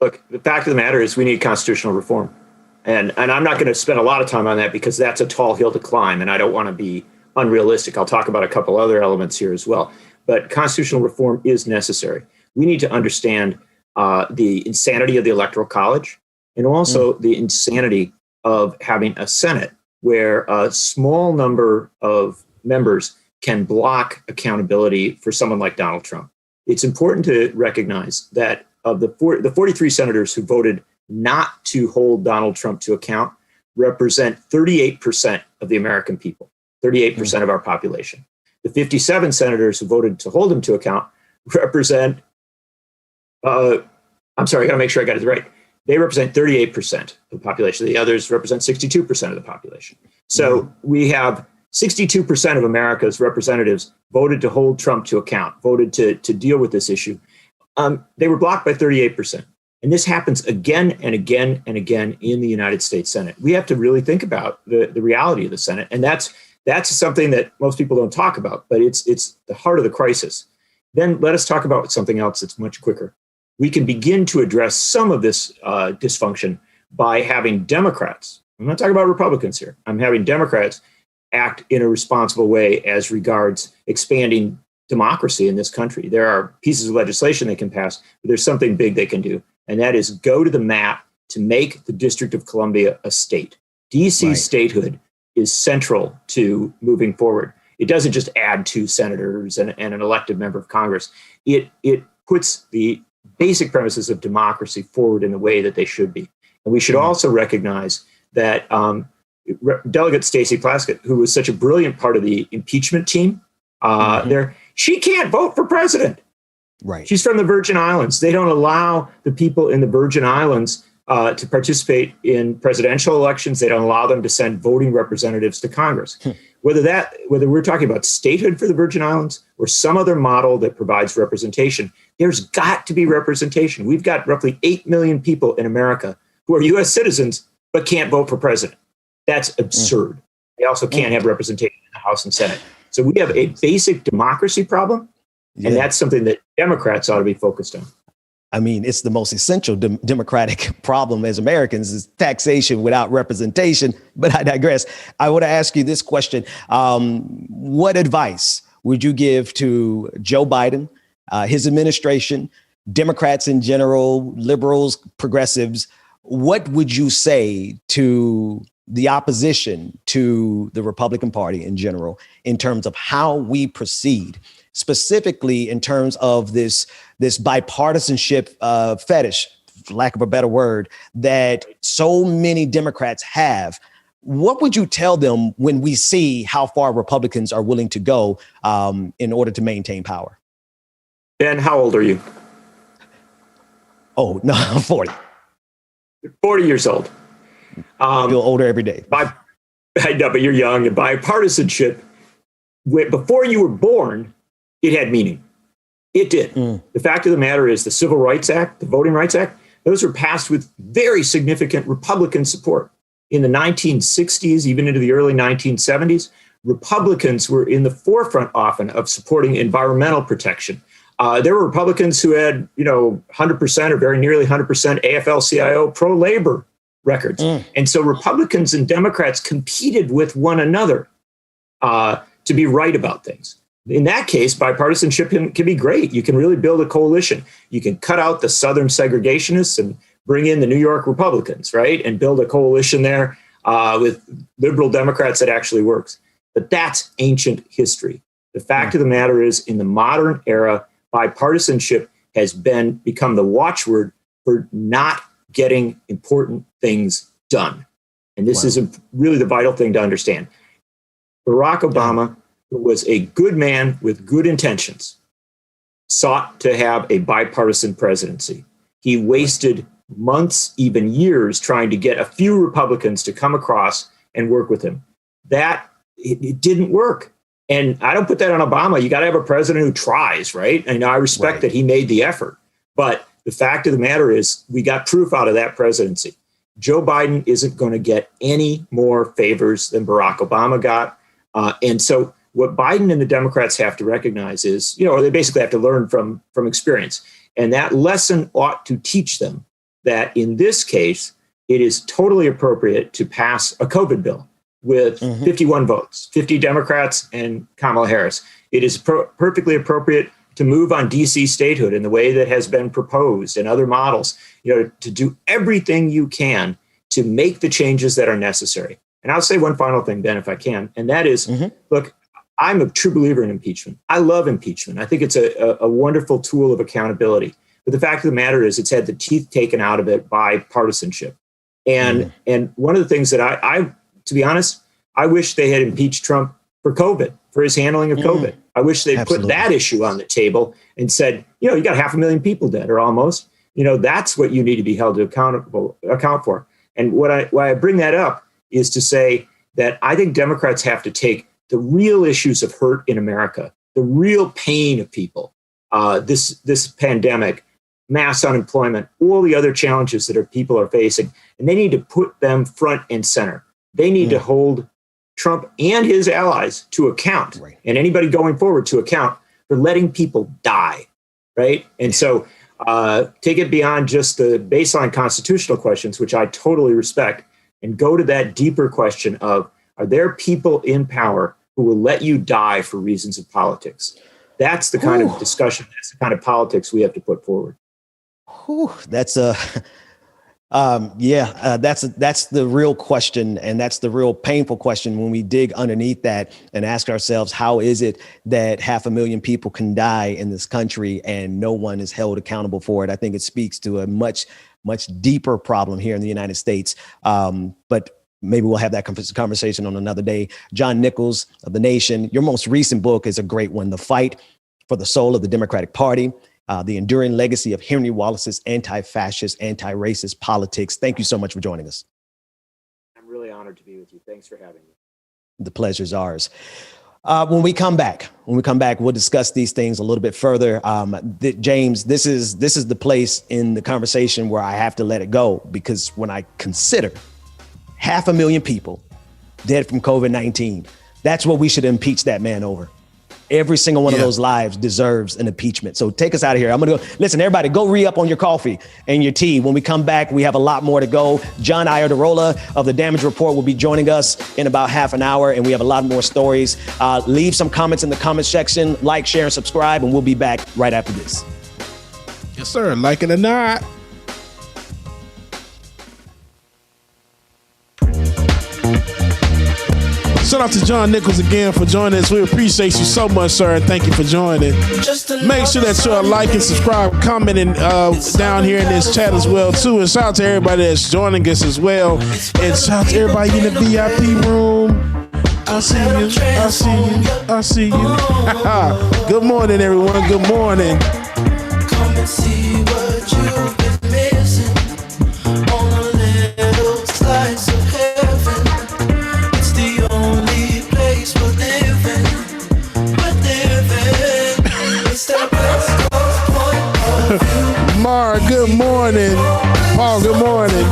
Look, the fact of the matter is we need constitutional reform. And I'm not going to spend a lot of time on that because that's a tall hill to climb, and I don't want to be unrealistic. I'll talk about a couple other elements here as well. But constitutional reform is necessary. We need to understand the insanity of the Electoral College and also the insanity of having a Senate where a small number of members can block accountability for someone like Donald Trump. It's important to recognize that of the 43 senators who voted not to hold Donald Trump to account represent 38% of the American people, 38% of our population. The 57 senators who voted to hold him to account represent, I'm sorry, I got to make sure I got it right. They represent 38% of the population. The others represent 62% of the population. So we have 62% of America's representatives voted to hold Trump to account, voted to deal with this issue. They were blocked by 38%. And this happens again and again and again in the United States Senate. We have to really think about the reality of the Senate. And that's something that most people don't talk about, but it's the heart of the crisis. Then let us talk about something else that's much quicker. We can begin to address some of this dysfunction by having Democrats. I'm not talking about Republicans here. I'm having Democrats act in a responsible way as regards expanding democracy in this country. There are pieces of legislation they can pass, but there's something big they can do. And that is go to the mat to make the District of Columbia a state. DC statehood is central to moving forward. It doesn't just add 2 senators and an elected member of Congress. It puts the basic premises of democracy forward in the way that they should be. And we should also recognize that Delegate Stacey Plaskett, who was such a brilliant part of the impeachment team there, she can't vote for president. Right. She's from the Virgin Islands. They don't allow the people in the Virgin Islands to participate in presidential elections. They don't allow them to send voting representatives to Congress. Whether we're talking about statehood for the Virgin Islands or some other model that provides representation, there's got to be representation. We've got roughly 8 million people in America who are U.S. citizens but can't vote for president. That's absurd. They also can't have representation in the House and Senate. So we have a basic democracy problem, and that's something that Democrats ought to be focused on. I mean, it's the most essential democratic problem as Americans is taxation without representation. But I digress. I want to ask you this question. What advice would you give to Joe Biden, his administration, Democrats in general, liberals, progressives? What would you say to the opposition to the Republican Party in general in terms of how we proceed, specifically in terms of this bipartisanship fetish, for lack of a better word, that so many Democrats have? What would you tell them when we see how far Republicans are willing to go in order to maintain power? Ben, how old are you? Oh, no, I'm 40. You're 40 years old. I feel older every day. I know, but you're young. And bipartisanship, before you were born, it had meaning. It did. The fact of the matter is the Civil Rights Act, the Voting Rights Act, those were passed with very significant Republican support. In the 1960s, even into the early 1970s, Republicans were in the forefront often of supporting environmental protection. There were Republicans who had, 100% or very nearly 100% AFL-CIO pro-labor records. And so Republicans and Democrats competed with one another to be right about things. In that case, bipartisanship can be great. You can really build a coalition. You can cut out the Southern segregationists and bring in the New York Republicans, right? And build a coalition there with liberal Democrats that actually works. But that's ancient history. The fact of the matter is, in the modern era, bipartisanship has become the watchword for not getting important things done. And this is really the vital thing to understand. Barack Obama, who was a good man with good intentions, sought to have a bipartisan presidency. He wasted months, even years, trying to get a few Republicans to come across and work with him. It didn't work. And I don't put that on Obama. You got to have a president who tries, right? And I respect that he made the effort. But the fact of the matter is, we got proof out of that presidency. Joe Biden isn't going to get any more favors than Barack Obama got. And so what Biden and the Democrats have to recognize is, or they basically have to learn from experience. And that lesson ought to teach them that in this case, it is totally appropriate to pass a COVID bill with 51 votes, 50 Democrats and Kamala Harris. It is perfectly appropriate to move on DC statehood in the way that has been proposed and other models, to do everything you can to make the changes that are necessary. And I'll say one final thing, Ben, if I can, and that is, look, I'm a true believer in impeachment. I love impeachment. I think it's a wonderful tool of accountability. But the fact of the matter is, it's had the teeth taken out of it by partisanship. And one of the things that I, to be honest, I wish they had impeached Trump for COVID, for his handling of COVID. I wish they'd put that issue on the table and said, you got 500,000 people dead, or almost. That's what you need to be held to account for. And why I bring that up is to say that I think Democrats have to take the real issues of hurt in America, the real pain of people, this pandemic, mass unemployment, all the other challenges that people are facing, and they need to put them front and center. They need to hold Trump and his allies to account, and anybody going forward to account for letting people die, right? And so take it beyond just the baseline constitutional questions, which I totally respect, and go to that deeper question of, are there people in power who will let you die for reasons of politics? That's the kind of discussion, that's the kind of politics we have to put forward. That's a That's the real question. And that's the real painful question when we dig underneath that and ask ourselves, how is it that 500,000 people can die in this country and no one is held accountable for it? I think it speaks to a much deeper problem here in the United States. But maybe we'll have that conversation on another day. John Nichols of The Nation, your most recent book is a great one, The Fight for the Soul of the Democratic Party. The enduring legacy of Henry Wallace's anti-fascist, anti-racist politics. Thank you so much for joining us. I'm really honored to be with you. Thanks for having me. The pleasure's ours. When we come back, we'll discuss these things a little bit further. James, this is the place in the conversation where I have to let it go, because when I consider 500,000 people dead from COVID-19, that's what we should impeach that man over. Every single one of those lives deserves an impeachment. So take us out of here. I'm going to go. Listen, everybody, go re-up on your coffee and your tea. When we come back, we have a lot more to go. John Iadarola of The Damage Report will be joining us in about half an hour, and we have a lot more stories. Leave some comments in the comment section. Like, share, and subscribe, and we'll be back right after this. Yes, sir. Like it or not. Shout out to John Nichols again for joining us. We appreciate you so much, sir, and thank you for joining. Make sure that you're like and subscribe, commenting down here in this chat as well, too. And shout out to everybody that's joining us as well. And shout out to everybody in the VIP room. I see you. I see you. I see you. Good morning, everyone. Good morning. Come and see what you've been missing on a little slice of heaven. It's the only place we're living. It's the best point of view. Mara, good morning. Paul, good morning.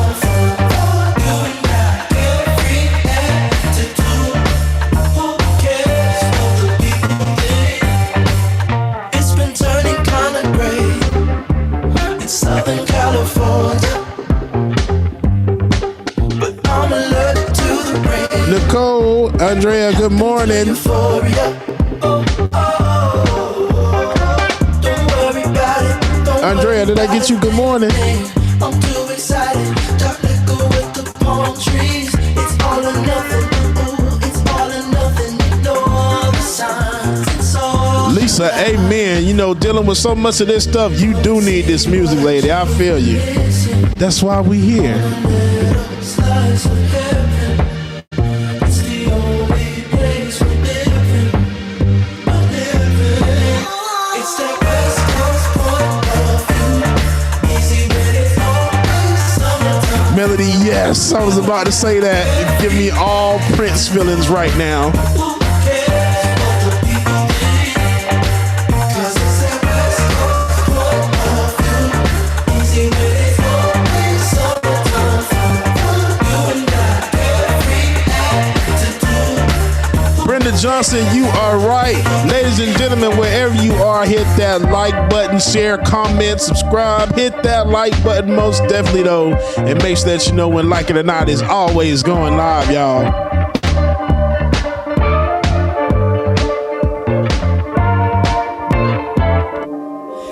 Southern California, but I'm allergic to the rain. Nicole, Andrea, good morning. Euphoria. Don't worry about it. Andrea, did I get you good morning? I'm too excited. Dark liquor with the palm trees. It's all or nothing. Ooh, it's all or nothing. Ignore the signs. It's all. Lisa, amen. You know, dealing with so much of this stuff, you do need this music, lady. I feel you. That's why we here. Melody, yes, I was about to say that. Give me all Prince feelings right now. Johnson, you are right. Ladies and gentlemen, wherever you are, hit that like button, share, comment, subscribe. Hit that like button most definitely, though. And make sure that you know when Like It or Not is always going live, y'all.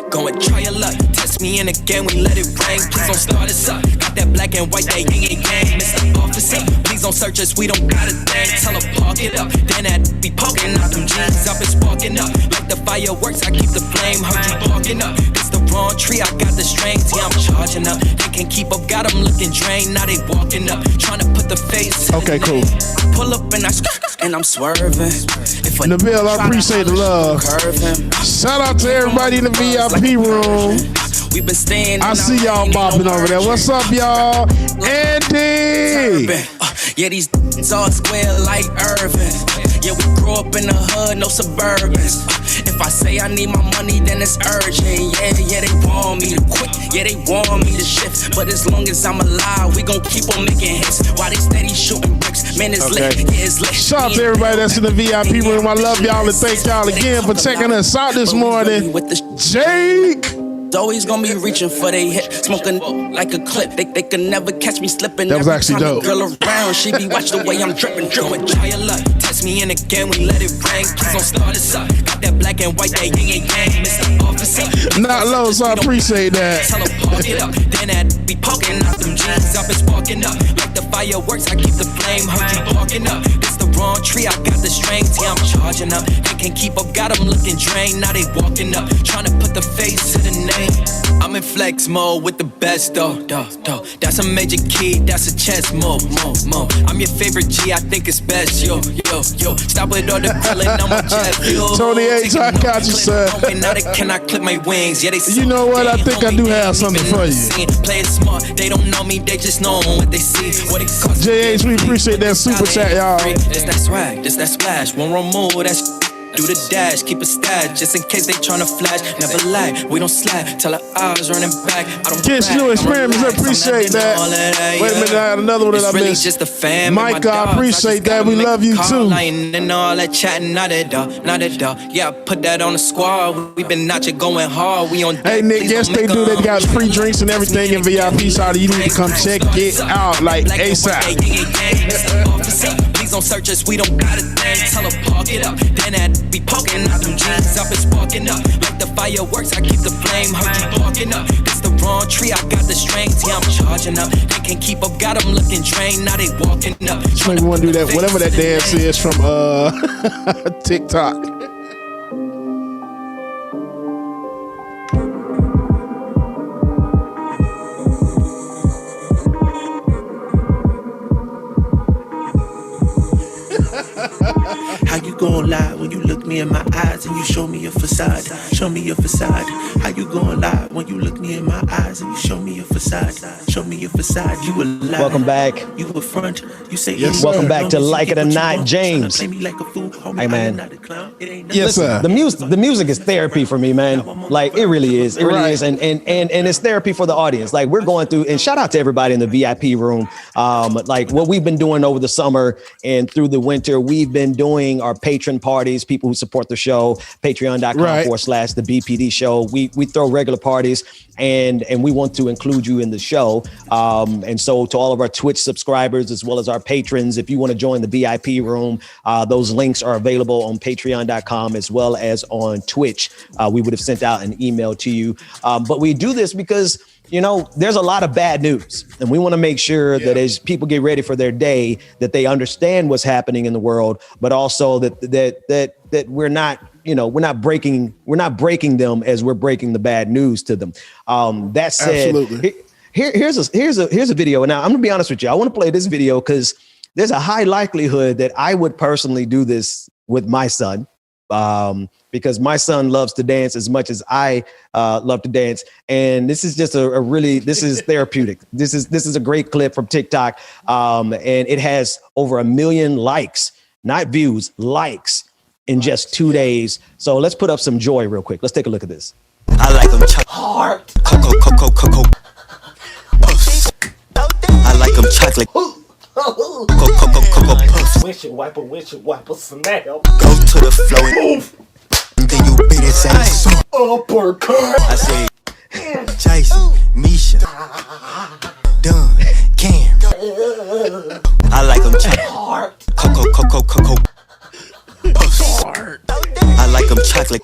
Go and try your luck. Test me in again, we let it rain. Please don't start us up. Got that black and white, that yin and yang. Mr. Officer, please don't search us, we don't got a thing. Tell her park it up, then I'd be poking out them jeans. Up and sparking up, like the fireworks, I keep the flame. Heard you barking up, it's the wrong tree, I got the strings. Yeah, I'm charging up, they can't keep up, got them looking drained. Now they walking up, trying to put the face. Okay, cool. Pull up and and I'm swerving. Nabil, I appreciate the love. Shout out to everybody in the VIP room. We've been staying. I see y'all bopping over there. What's up, y'all? Andy! Yeah, these all square like Irvin. Yeah, we grew up in the hood, no Suburbans. If I say I need my money, then it's urgent. Yeah, they want me to quit. Yeah, they want me to shift. But as long as I'm alive, we gon' keep on making hits. While they steady shooting bricks, man, it's lit. Yeah, it's lit. Shout out to everybody that's in the VIP room. I love y'all and thank y'all again for checking us out this morning. Jake! Always gonna be reaching for they hit, smoking like a clip. They can never catch me slipping. That was actually dope. Girl around, she be watch the way I'm dripping. Try your luck, test me in again, we let it rain. Please don't start us up. Got that black and white, that yin and yang. Mr. Officer, not low, so I appreciate that. Tell her park it up, then I'd be poking out them jeans up and sparking up. Like the fireworks, I keep the flame, heard you barking up. This the wrong tree, I got the strings, yeah, I'm charging up. They can't keep up, got them looking drained, now they walking up. Trying to put the face to the name. I'm in flex mode with the best, though. That's a major key, that's a chess move. I'm your favorite G, I think it's best, yo. Stop with all the grilling, I'm a jet fuel. Tony H, I got you, sir. Now they cannot clip my wings, yeah, they You know what? I think I do have something for you. Play it smart, they don't know me, they just know what they see. What it costs. JH, we appreciate that super chat, y'all. This that swag, this that splash. One wrong move, that's do the dash, keep a stash, just in case they tryna flash. Never lag, we don't slack, till our eyes running back. I don't Kids, you experiments, I appreciate that. Wait a minute, I had another one that I missed. Just a fan, Mike, I appreciate that. We love you too. And all that chatting, not at all. Yeah, I put that on the squad. We been out here going hard. We on. Hey Nick, yes they do. They got free drinks and everything in VIP. So you need to come check it out like ASAP. Please don't search us, we don't got a thing. Tell her park it up, then I'd be poking out them jeans up and sparking up. Like the fireworks, I keep the flame, heard you barking up. This the wrong tree, I got the strings, yeah, I'm charging up. They can't keep up, got them looking drained, now they walking up. Maybe we want to do that, whatever that dance is from TikTok. How you gon' lie when you look me in my eyes and you show me a facade? Show me your facade. How you gon' lie when you look me in my eyes and you show me your facade? Show me your facade. You a lie. Welcome back. You a front. You say yes, welcome back to Like It or Not, James. Hey man. Yes, sir. The music is therapy for me, man. Like it really is. It really is, and it's therapy for the audience. Like we're going through, and shout out to everybody in the VIP room. Like what we've been doing over the summer and through the winter, we've been doing our patron parties, people who support the show, patreon.com/the BPD show. We throw regular parties and we want to include you in the show. And so to all of our Twitch subscribers, as well as our patrons, if you want to join the VIP room, those links are available on patreon.com as well as on Twitch. We would have sent out an email to you. But we do this because you know, there's a lot of bad news, and we want to make sure that as people get ready for their day, that they understand what's happening in the world, but also that we're not, you know, we're not breaking them as we're breaking the bad news to them. That said, here's a video. And now I'm gonna be honest with you. I want to play this video because there's a high likelihood that I would personally do this with my son. Because my son loves to dance as much as I love to dance. And this is just this is therapeutic. This is a great clip from TikTok. And it has over 1 million likes, not views, likes in just 2 days. So let's put up some joy real quick. Let's take a look at this. I like them hard. Cocoa. I like them chocolate. Cocoa puffs. Windshield wiper, snap. Go to the flow and move. And then you beat it, say uppercut. I say Jason, Misha, Dunn, Cam. I like them hard. Cocoa puffs. I like them chocolate.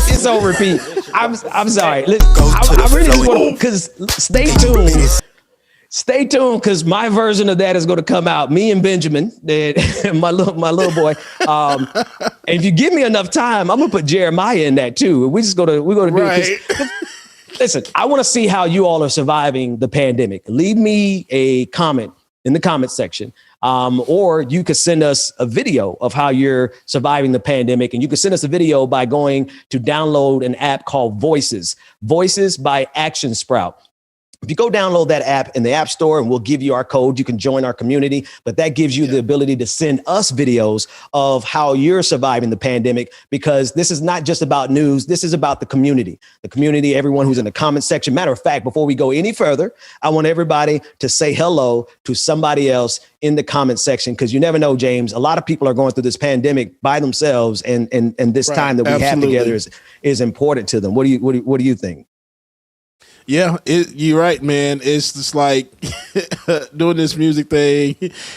It's on repeat. I'm sorry. I really just want to, because stay tuned. Stay tuned, because my version of that is going to come out. Me and Benjamin, my little boy. And if you give me enough time, I'm gonna put Jeremiah in that too. We're gonna do it. Listen, I want to see how you all are surviving the pandemic. Leave me a comment in the comment section. Or you could send us a video of how you're surviving the pandemic. And you can send us a video by going to download an app called Voices by Action Sprout. If you go download that app in the App Store, and we'll give you our code, you can join our community. But that gives you the ability to send us videos of how you're surviving the pandemic, because this is not just about news. This is about the community, everyone who's in the comment section. Matter of fact, before we go any further, I want everybody to say hello to somebody else in the comment section, because you never know, James. A lot of people are going through this pandemic by themselves, and this time that we have together is important to them. What do you think? Yeah, you're right, man. It's just like doing this music thing,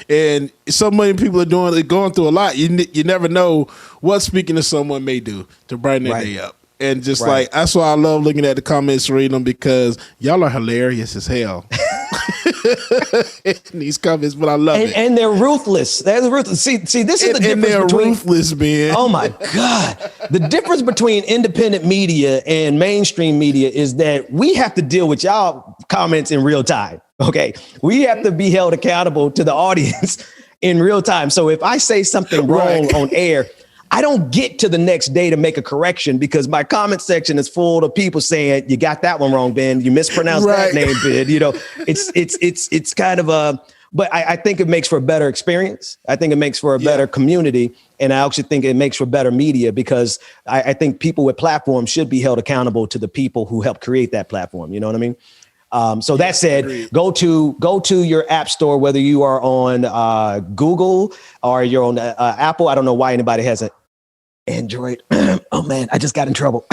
and so many people are going through a lot. You never know what speaking to someone may do to brighten their day up. And just like, that's why I love looking at the comments, reading them, because y'all are hilarious as hell. In these comments, but I love it. And they're ruthless. They're ruthless. See, this is the difference they're between ruthless, man. Oh my God. The difference between independent media and mainstream media is that we have to deal with y'all comments in real time. Okay. We have to be held accountable to the audience in real time. So if I say something wrong on air, I don't get to the next day to make a correction because my comment section is full of people saying, you got that one wrong, Ben. You mispronounced that name, Ben. You know, it's kind of a, but I think it makes for a better experience. I think it makes for a better community. And I actually think it makes for better media because I think people with platforms should be held accountable to the people who helped create that platform. You know what I mean? So that said, agreed. Go to your app store, whether you are on Google or you're on Apple. I don't know why anybody has an Android. Oh man, I just got in trouble.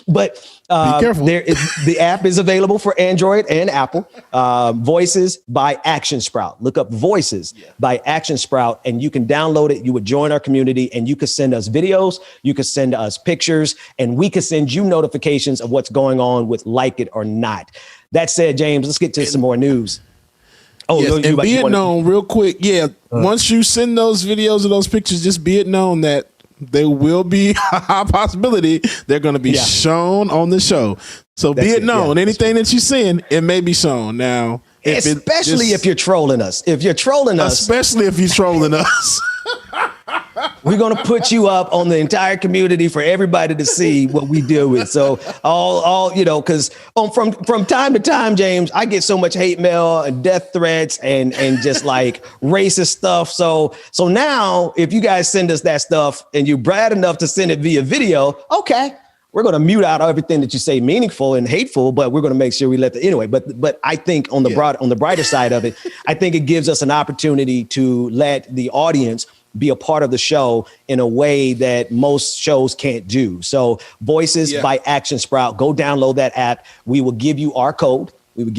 But be careful. The app is available for Android and Apple. Voices by Action Sprout. Look up Voices by Action Sprout, and you can download it. You would join our community, and you could send us videos. You could send us pictures, and we could send you notifications of what's going on with Like It or Not. That said, James, let's get to some more news. Oh, yes, and be it known real quick. Yeah, once you send those videos or those pictures, just be it known that there will be a high possibility they're going to be shown on the show. So be it known, anything that you send, it may be shown. Now, especially if you're trolling us. Especially if you're trolling us. We're going to put you up on the entire community for everybody to see what we deal with. So all you know, because from time to time, James, I get so much hate mail and death threats and just like racist stuff. So now if you guys send us that stuff and you're bad enough to send it via video, okay, we're going to mute out everything that you say meaningful and hateful, but we're going to make sure we let anyway. But I think on the brighter side of it, I think it gives us an opportunity to let the audience be a part of the show in a way that most shows can't do. So Voices by Action Sprout, go download that app. We will give you our code. And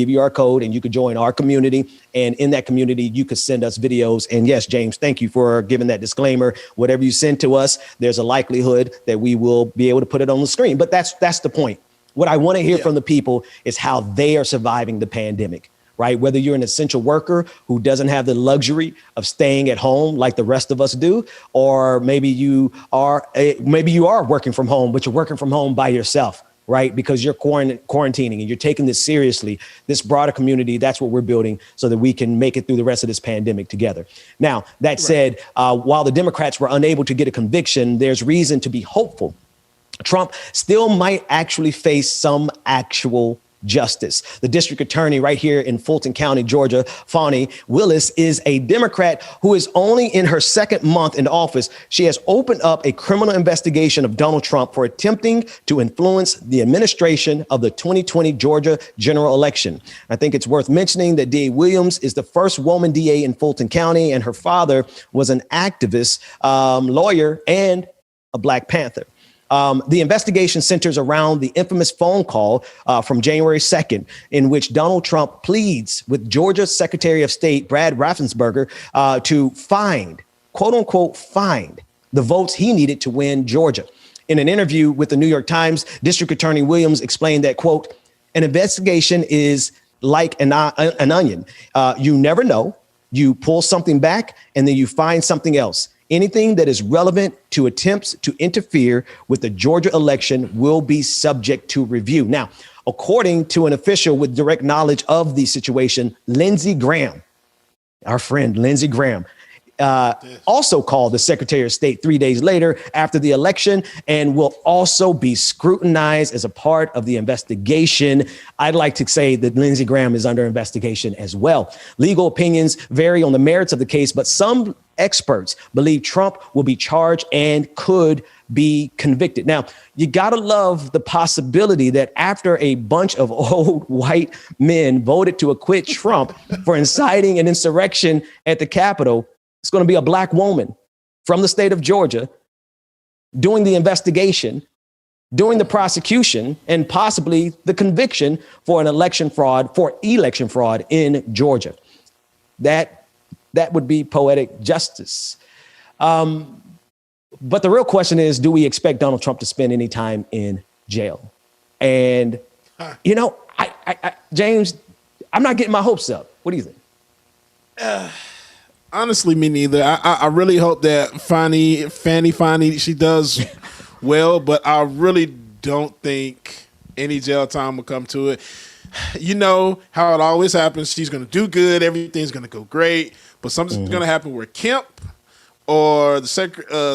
you could join our community. And in that community, you could send us videos. And yes, James, thank you for giving that disclaimer. Whatever you send to us, there's a likelihood that we will be able to put it on the screen. But that's the point. What I want to hear from the people is how they are surviving the pandemic. Right? Whether you're an essential worker who doesn't have the luxury of staying at home like the rest of us do, or maybe you are working from home, but you're working from home by yourself, right? Because you're quarantining and you're taking this seriously. This broader community, that's what we're building so that we can make it through the rest of this pandemic together. Now, that said, while the Democrats were unable to get a conviction, there's reason to be hopeful. Trump still might actually face some actual justice. The district attorney right here in Fulton County, Georgia, Fani Willis, is a Democrat who is only in her second month in office. She has opened up a criminal investigation of Donald Trump for attempting to influence the administration of the 2020 Georgia general election. I think it's worth mentioning that DA Williams is the first woman DA in Fulton County, and her father was an activist, lawyer, and a Black Panther. The investigation centers around the infamous phone call from January 2nd, in which Donald Trump pleads with Georgia's Secretary of State, Brad Raffensperger, to find, quote unquote, find the votes he needed to win Georgia. In an interview with the New York Times, District Attorney Williams explained that, quote, an investigation is like an onion. You never know. You pull something back and then you find something else. Anything that is relevant to attempts to interfere with the Georgia election will be subject to review. Now, according to an official with direct knowledge of the situation, Lindsey Graham, our friend Lindsey Graham, also called the Secretary of State 3 days later after the election and will also be scrutinized as a part of the investigation. I'd like to say that Lindsey Graham is under investigation as well. Legal opinions vary on the merits of the case, but some experts believe Trump will be charged and could be convicted. Now, you got to love the possibility that after a bunch of old white men voted to acquit Trump for inciting an insurrection at the Capitol, it's going to be a Black woman from the state of Georgia doing the investigation, doing the prosecution, and possibly the conviction for election fraud in Georgia. That would be poetic justice. But the real question is, do we expect Donald Trump to spend any time in jail. And, you know, James, I'm not getting my hopes up. What do you think? Honestly, me neither. I really hope that Fanny, she does well, but I really don't think any jail time will come to it. You know how it always happens. She's going to do good. Everything's going to go great. But something's going to happen where Kemp or the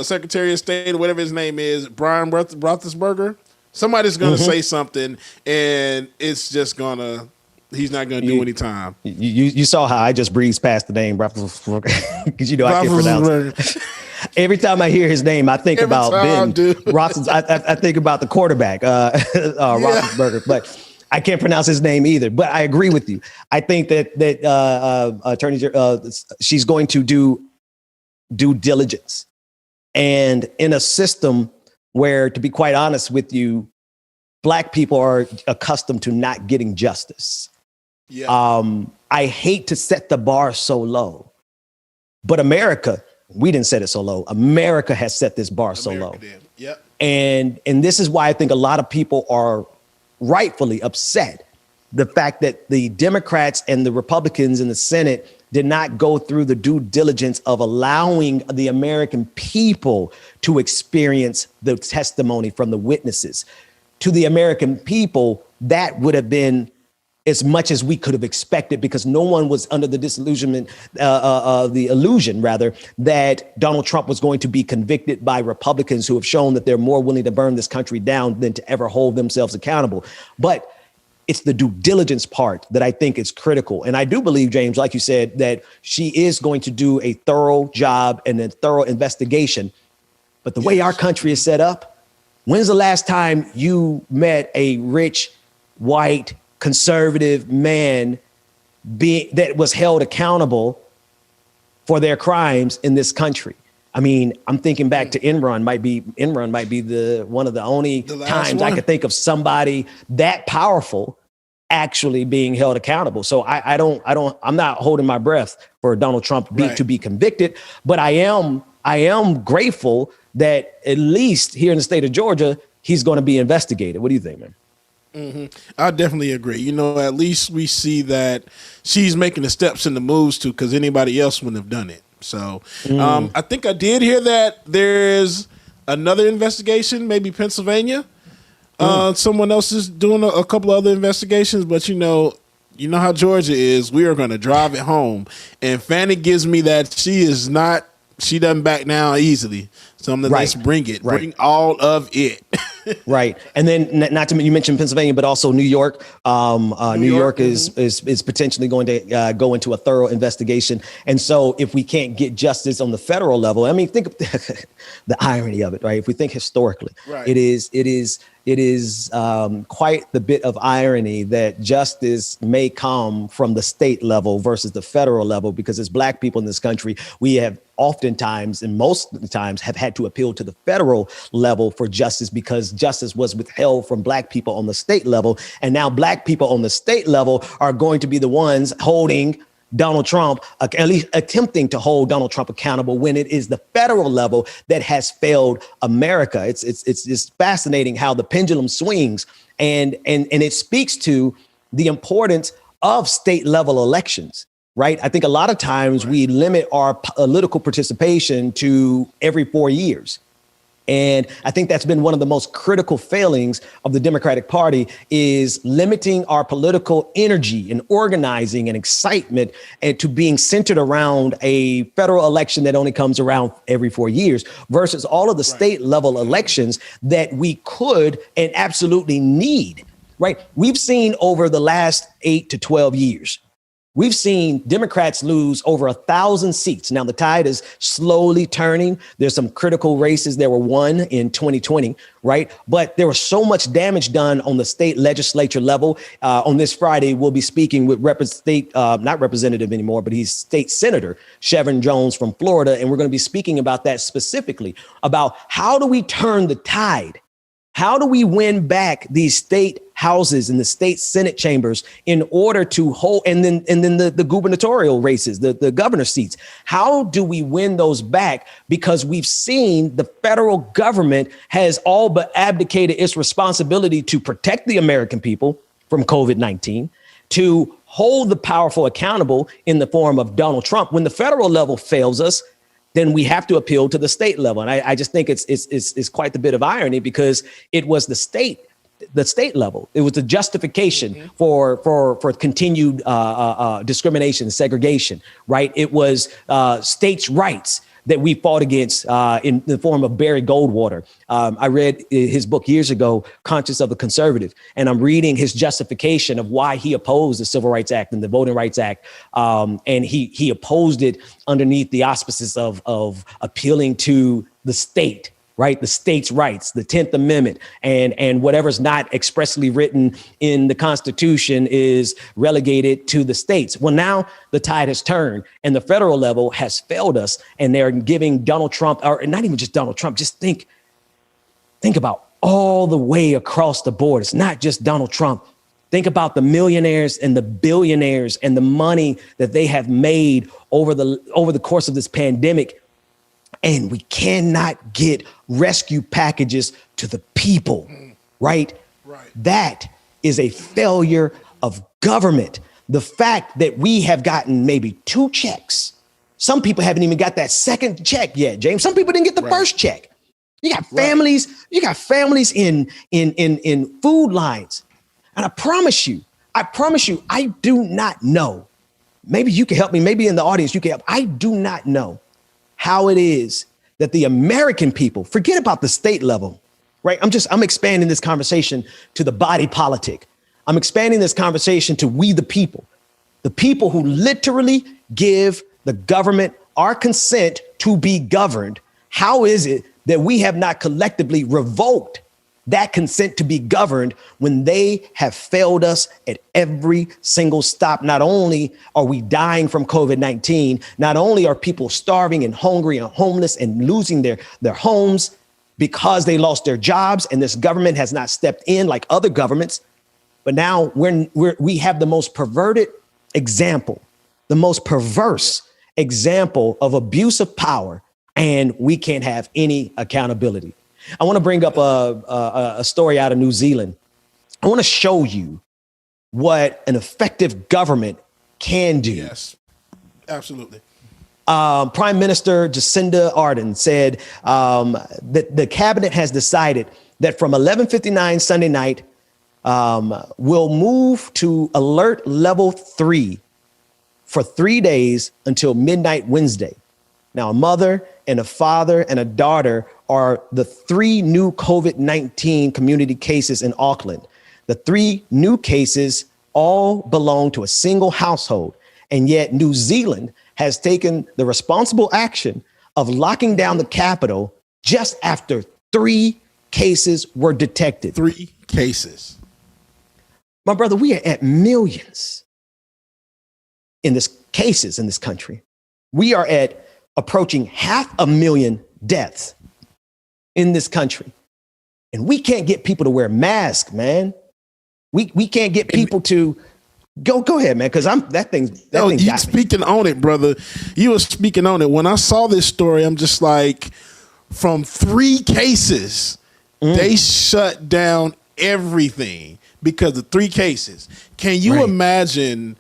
Secretary of State or whatever his name is, Brian Roethlisberger, somebody's going to say something, and it's just going to – he's not going to do any time. You saw how I just breezed past the name Roethlisberger because, you know, I can't pronounce it. Every time I hear his name, I think about Ben Roethlisberger. I think about the quarterback, Roethlisberger, but – I can't pronounce his name either, but I agree with you. I think that Attorney she's going to do due diligence, and in a system where, to be quite honest with you, Black people are accustomed to not getting justice. Yeah. I hate to set the bar so low, but America, we didn't set it so low. America has set this bar so low. Yep. And this is why I think a lot of people are rightfully upset. The fact that the Democrats and the Republicans in the Senate did not go through the due diligence of allowing the American people to experience the testimony from the witnesses. To the American people, that would have been as much as we could have expected, because no one was under the illusion that Donald Trump was going to be convicted by Republicans who have shown that they're more willing to burn this country down than to ever hold themselves accountable. But it's the due diligence part that I think is critical. And I do believe, James, like you said, that she is going to do a thorough job and a thorough investigation. But the way our country is set up, when's the last time you met a rich, white, conservative man that was held accountable for their crimes in this country? I mean, I'm thinking back to Enron might be the one of the only times I could think of somebody that powerful actually being held accountable. So I'm not holding my breath for Donald Trump to be convicted, but I am grateful that at least here in the state of Georgia, he's going to be investigated. What do you think, man? I definitely agree. You know, at least we see that she's making the steps and the moves because anybody else wouldn't have done it. So I think I did hear that there's another investigation, maybe Pennsylvania. Someone else is doing a couple of other investigations, but you know how Georgia is. We are going to drive it home. And Fannie gives me that she doesn't back down easily. So I'm let's bring it. Bring all of it. Right. And then you mentioned Pennsylvania, but also New York. New York is potentially going to go into a thorough investigation. And so if we can't get justice on the federal level, I mean, think of the irony of it, right? If we think historically, it is quite the bit of irony that justice may come from the state level versus the federal level, because as Black people in this country, we have oftentimes and most of the times have had to appeal to the federal level for justice because justice was withheld from Black people on the state level. And now Black people on the state level are going to be the ones holding Donald Trump, at least attempting to hold Donald Trump accountable, when it is the federal level that has failed America. It's fascinating how the pendulum swings, and it speaks to the importance of state level elections. Right. I think a lot of times we limit our political participation to every 4 years. And I think that's been one of the most critical failings of the Democratic Party, is limiting our political energy and organizing and excitement and to being centered around a federal election that only comes around every 4 years versus all of the state level elections that we could and absolutely need. Right. We've seen over the last 8 to 12 years, we've seen Democrats lose over 1,000 seats. Now, the tide is slowly turning. There's some critical races that were won in 2020, right? But there was so much damage done on the state legislature level. On this Friday, we'll be speaking with not representative anymore, but he's state senator, Chevron Jones from Florida. And we're going to be speaking about that specifically, about how do we turn the tide? How do we win back these state houses and the state Senate chambers in order to hold, and then the gubernatorial races, the governor seats? How do we win those back? Because we've seen the federal government has all but abdicated its responsibility to protect the American people from COVID-19, to hold the powerful accountable in the form of Donald Trump. When the federal level fails us, then we have to appeal to the state level. And I just think it's quite a bit of irony, because it was the state level. It was the justification for continued discrimination, segregation, right? It was states' rights that we fought against in the form of Barry Goldwater. I read his book years ago, Conscience of the Conservative, and I'm reading his justification of why he opposed the Civil Rights Act and the Voting Rights Act. And he opposed it underneath the auspices of appealing to the state, right? The state's rights, the 10th Amendment, and whatever's not expressly written in the Constitution is relegated to the states. Well, now the tide has turned and the federal level has failed us, and they're giving Donald Trump, or not even just Donald Trump, just think about all the way across the board. It's not just Donald Trump. Think about the millionaires and the billionaires and the money that they have made over the course of this pandemic. And we cannot get rescue packages to the people, right? That is a failure of government. The fact that we have gotten maybe 2 checks. Some people haven't even got that second check yet, James. Some people didn't get the first check. You got families, in food lines. And I promise you, I do not know. Maybe you can help me. Maybe in the audience, you can help. I do not know how it is that the American people, forget about the state level, right? I'm expanding this conversation to the body politic. I'm expanding this conversation to we the people who literally give the government our consent to be governed. How is it that we have not collectively revoked that consent to be governed when they have failed us at every single stop? Not only are we dying from COVID-19, not only are people starving and hungry and homeless and losing their homes because they lost their jobs and this government has not stepped in like other governments, but now we have the most perverted example, the most perverse example of abuse of power, and we can't have any accountability. I want to bring up a story out of New Zealand. I want to show you what an effective government can do. Yes, absolutely. Prime Minister Jacinda Ardern said that the cabinet has decided that from 11:59 Sunday night, we'll move to alert level 3 for 3 days until midnight Wednesday. Now, a mother and a father and a daughter are the 3 new COVID-19 community cases in Auckland. The 3 new cases all belong to a single household. And yet New Zealand has taken the responsible action of locking down the capital just after 3 cases were detected. 3 cases. My brother, we are at millions in this cases in this country. We are at approaching 500,000 deaths in this country. And we can't get people to wear masks, man. We can't get people to go ahead, man, because that thing you speaking on it, brother. You were speaking on it. When I saw this story, I'm just like, from 3 cases, they shut down everything because of 3 cases. Can you imagine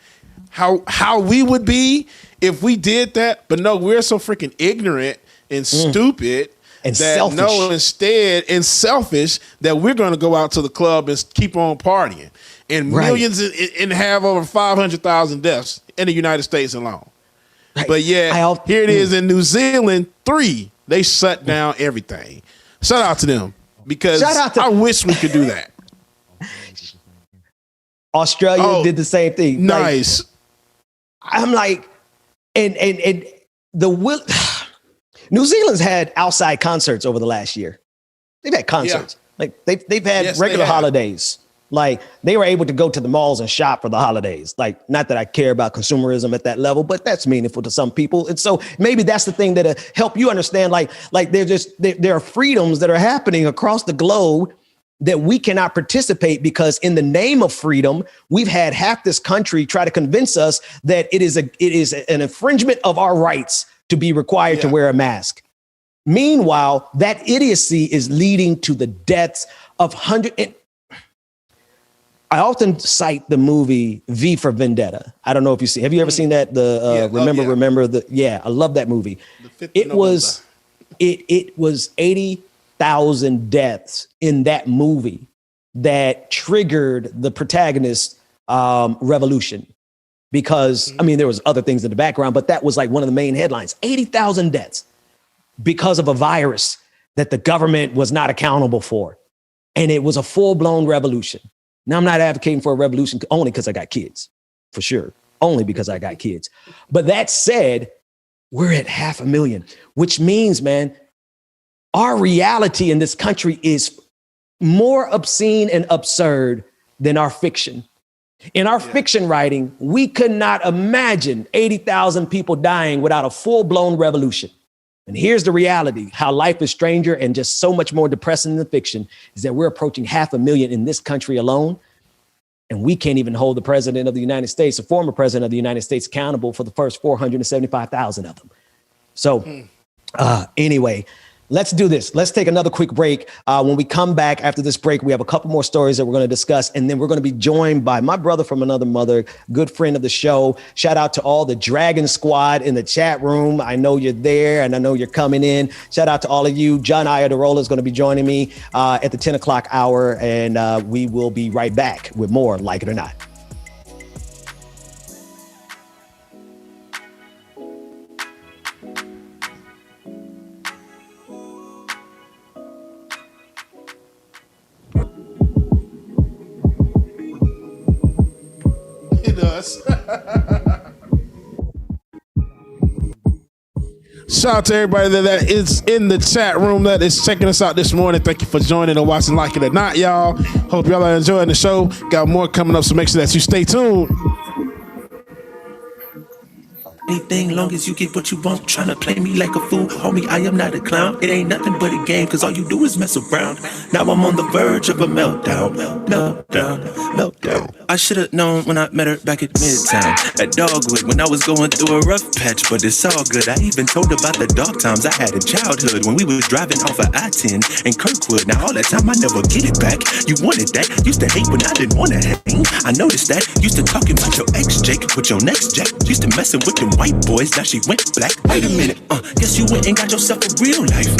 how we would be if we did that? But no, we're so freaking ignorant and stupid and that selfish. No, instead, and selfish that we're going to go out to the club and keep on partying. And millions and have over 500,000 deaths in the United States alone. Right. But yeah, here it is in New Zealand, 3. They shut down everything. Shout out to them, because I wish we could do that. Australia did the same thing. Nice. I'm like, and New Zealand's had outside concerts over the last year. They've had concerts. Like they've had regular holidays. Like they were able to go to the malls and shop for the holidays. Like, not that I care about consumerism at that level, but that's meaningful to some people. And so maybe that's the thing that'll help you understand. Like there are freedoms that are happening across the globe that we cannot participate because in the name of freedom, we've had half this country try to convince us that it is an infringement of our rights to be required to wear a mask. Meanwhile, that idiocy is leading to the deaths of hundreds. I often cite the movie V for Vendetta. I don't know if you see. Have you ever seen that? I love that movie. It was 80,000 deaths in that movie that triggered the protagonist revolution. Because there was other things in the background, but that was like one of the main headlines: 80,000 deaths because of a virus that the government was not accountable for, and it was a full-blown revolution. Now, I'm not advocating for a revolution only because I got kids, for sure. Only because I got kids. But that said, we're at 500,000, which means, man, our reality in this country is more obscene and absurd than our fiction. In our fiction writing, we could not imagine 80,000 people dying without a full-blown revolution. And here's the reality: how life is stranger and just so much more depressing than fiction is that we're approaching 500,000 in this country alone. And we can't even hold the president of the United States, the former president of the United States, accountable for the first 475,000 of them. So anyway, let's do this. Let's take another quick break. When we come back after this break, we have a couple more stories that we're going to discuss. And then we're going to be joined by my brother from another mother, good friend of the show. Shout out to all the Dragon Squad in the chat room. I know you're there and I know you're coming in. Shout out to all of you. John Iadarola is going to be joining me at the 10 o'clock hour. And we will be right back with more Like It or Not. Shout out to everybody that is in the chat room that is checking us out this morning. Thank you for joining and watching Like It or Not, y'all. Hope y'all are enjoying the show. Got more coming up, so make sure that you stay tuned. Anything long as you get what you want, tryna play me like a fool. Homie, I am not a clown. It ain't nothing but a game, cause all you do is mess around. Now I'm on the verge of a meltdown. I should've known when I met her back at Midtown, at Dogwood, when I was going through a rough patch, but it's all good. I even told about the dark times I had in childhood when we was driving off of I-10 in Kirkwood. Now all that time I never get it back. You wanted that, used to hate when I didn't wanna hang. I noticed that, used to talking about your ex Jake with your next Jack. Used to messing with them white boys, now she went black. Wait a minute, guess you went and got yourself a real life.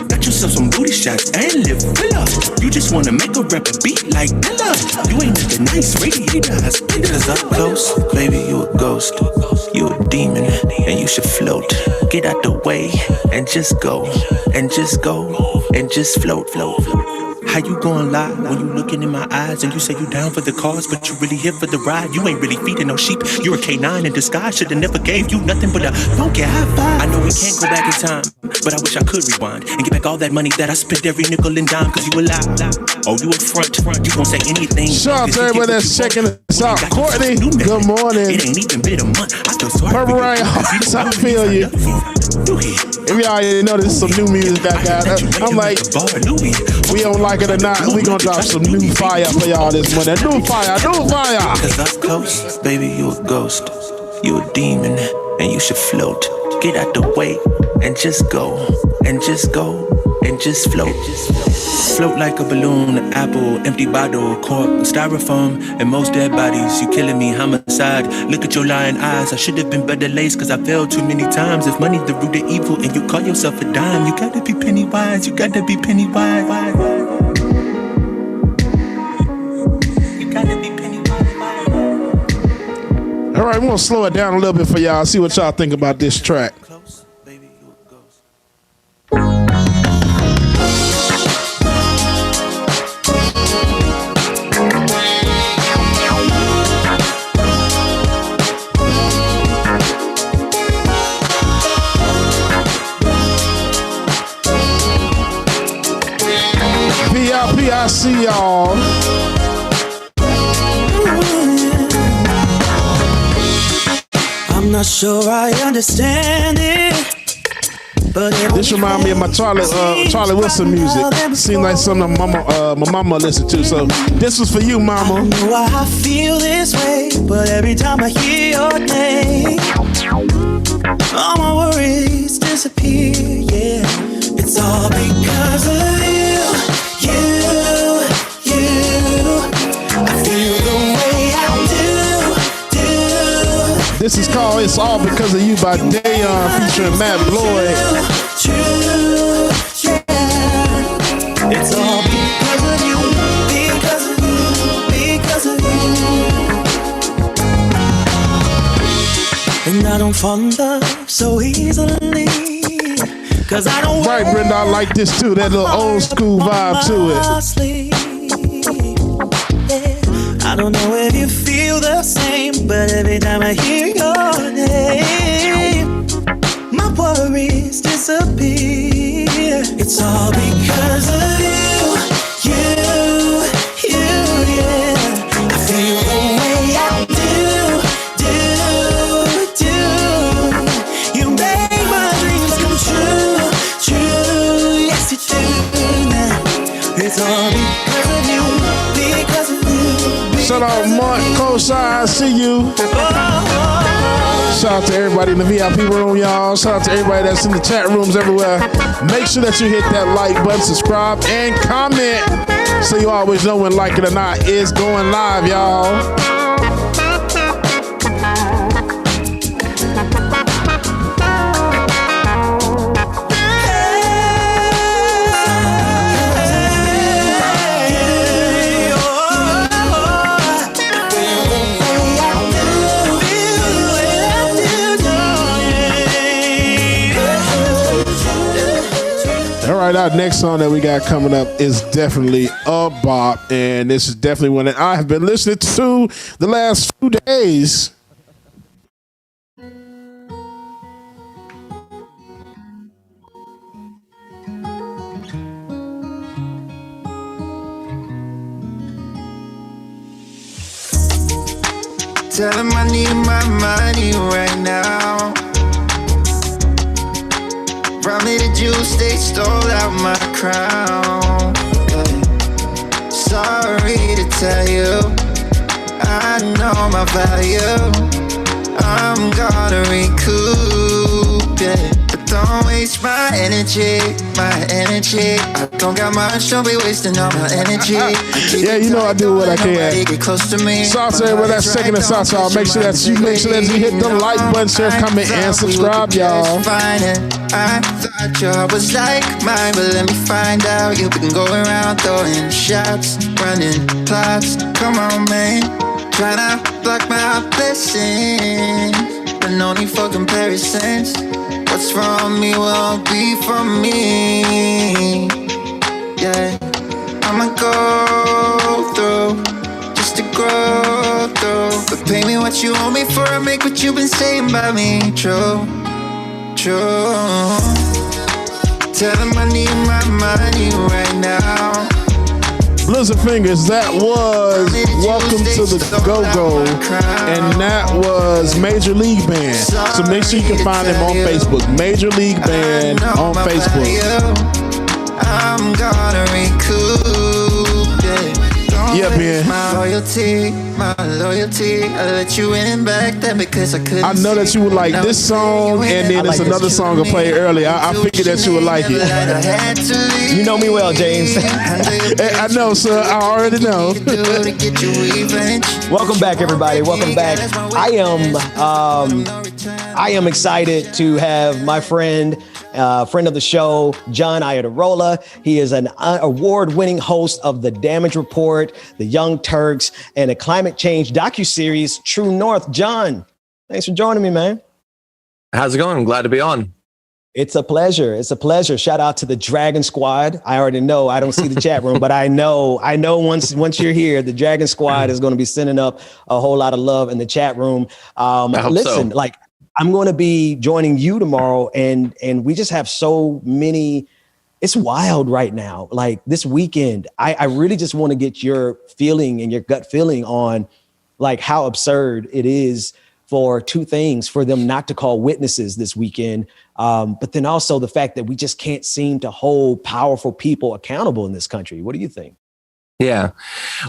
Got yourself some booty shots and live villa. You just wanna make a rapper beat like Dilla. You ain't looking nice, radiators. Cause up close, baby, you a ghost. You a demon, and you should float. Get out the way, and just go. And just go, and just float. How you gonna lie when you looking in my eyes and you say you down for the cause, but you really here for the ride? You ain't really feeding no sheep. You're a K9 in disguise. Should've never gave you nothing but a funky high five. I know we can't go back in time, but I wish I could rewind and get back all that money that I spent every nickel and dime. Cause you a lie. Oh, you a front. You gon' say anything. Shout out to everybody that's checking us out. Courtney, good morning. It ain't even been a month. I feel sorry. Purple Rain Hearts, I feel you. If y'all already know there's some new music back out, I'm like, we don't like it or not, we gonna drop some new fire for y'all this morning. New fire. Cause up close, baby, you a ghost. You a demon, and you should float. Get out the way, and just go. And just go, and just float. Float like a balloon, apple, empty bottle, cork, styrofoam, and most dead bodies. You killing me, homicide. Look at your lying eyes. I should have been better laced, cause I failed too many times. If money's the root of evil, and you call yourself a dime, you gotta be penny wise. You gotta be penny wise. All right, we're gonna slow it down a little bit for y'all. See what y'all think about this track. I see y'all. I'm not sure I understand it, This remind me of my Charlie Wilson music. Seems like something my mama listened to. So this was for you, mama. I know I feel this way, but every time I hear your name, all my worries disappear. Yeah, it's all because of you. I feel the way I do. This is called "It's All Because of You" by Dayon featuring Matt Floyd. True, yeah. It's all because of you, because of you, because of you. And I don't fall in love so easily. Cause I don't right, Brenda, I like this too. That little old school vibe to it. I don't know if you feel the same, but every time I hear your name, my worries disappear. It's all because of you, yeah. I feel the way I do. You make my dreams come true, yes you do. Now it's all because of you, because of you. Shout out Mark Kosai, I see you. Shout out to everybody in the VIP room, y'all. Shout out to everybody that's in the chat rooms everywhere. Make sure that you hit that like button, subscribe, and comment so you always know when Like It or Not is going live, y'all. All right, our next song that we got coming up is definitely a bop, and this is definitely one that I have been listening to the last few days. Tell him I need my money right now. Probably the juice, they stole out my crown. Yeah. Sorry to tell you, I know my value. I'm gonna recoup, yeah. But don't waste my energy, my energy. I don't got much, don't be wasting all my energy. Yeah, you know I do what I can. Get close to me. Sauce everybody that's second and sauce, y'all. Make sure that you hit the like button, share, comment, and subscribe, y'all. I thought yours was like mine, but let me find out. You've been going around throwing shots, running plots. Come on, man, tryna block my blessings, but no need for comparisons. What's from me won't be from me. Yeah, I'ma go through just to grow through. But pay me what you owe me for I make what you've been saying about me true. Tell them I need my money right now. Blizzard Fingers, that was Welcome to the Go-Go, and that was Major League Band. So make sure you can find them on Facebook. Major League Band on Facebook. I'm gonna recoup, yeah. Yeah, man. My loyalty. I let you in back then because I couldn't. I know that you would like this song, and then there's another song I played earlier. I figured that you would like it. You know me well, James. I know, sir. I already know. Welcome back, everybody. Welcome back. I am excited to have my friend of the show, John Iadarola. He is an award-winning host of The Damage Report, The Young Turks, and a climate change docuseries, True North. John, thanks for joining me, man. How's it going? I'm glad to be on. It's a pleasure. It's a pleasure. Shout out to the Dragon Squad. I already know. I don't see the chat room, but I know once you're here, the Dragon Squad is going to be sending up a whole lot of love in the chat room. Listen, so. I'm going to be joining you tomorrow, and we just have so many. It's wild right now. Like this weekend, I really just want to get your feeling and your gut feeling on like how absurd it is for two things: for them not to call witnesses this weekend, but then also the fact that we just can't seem to hold powerful people accountable in this country. What do you think? Yeah.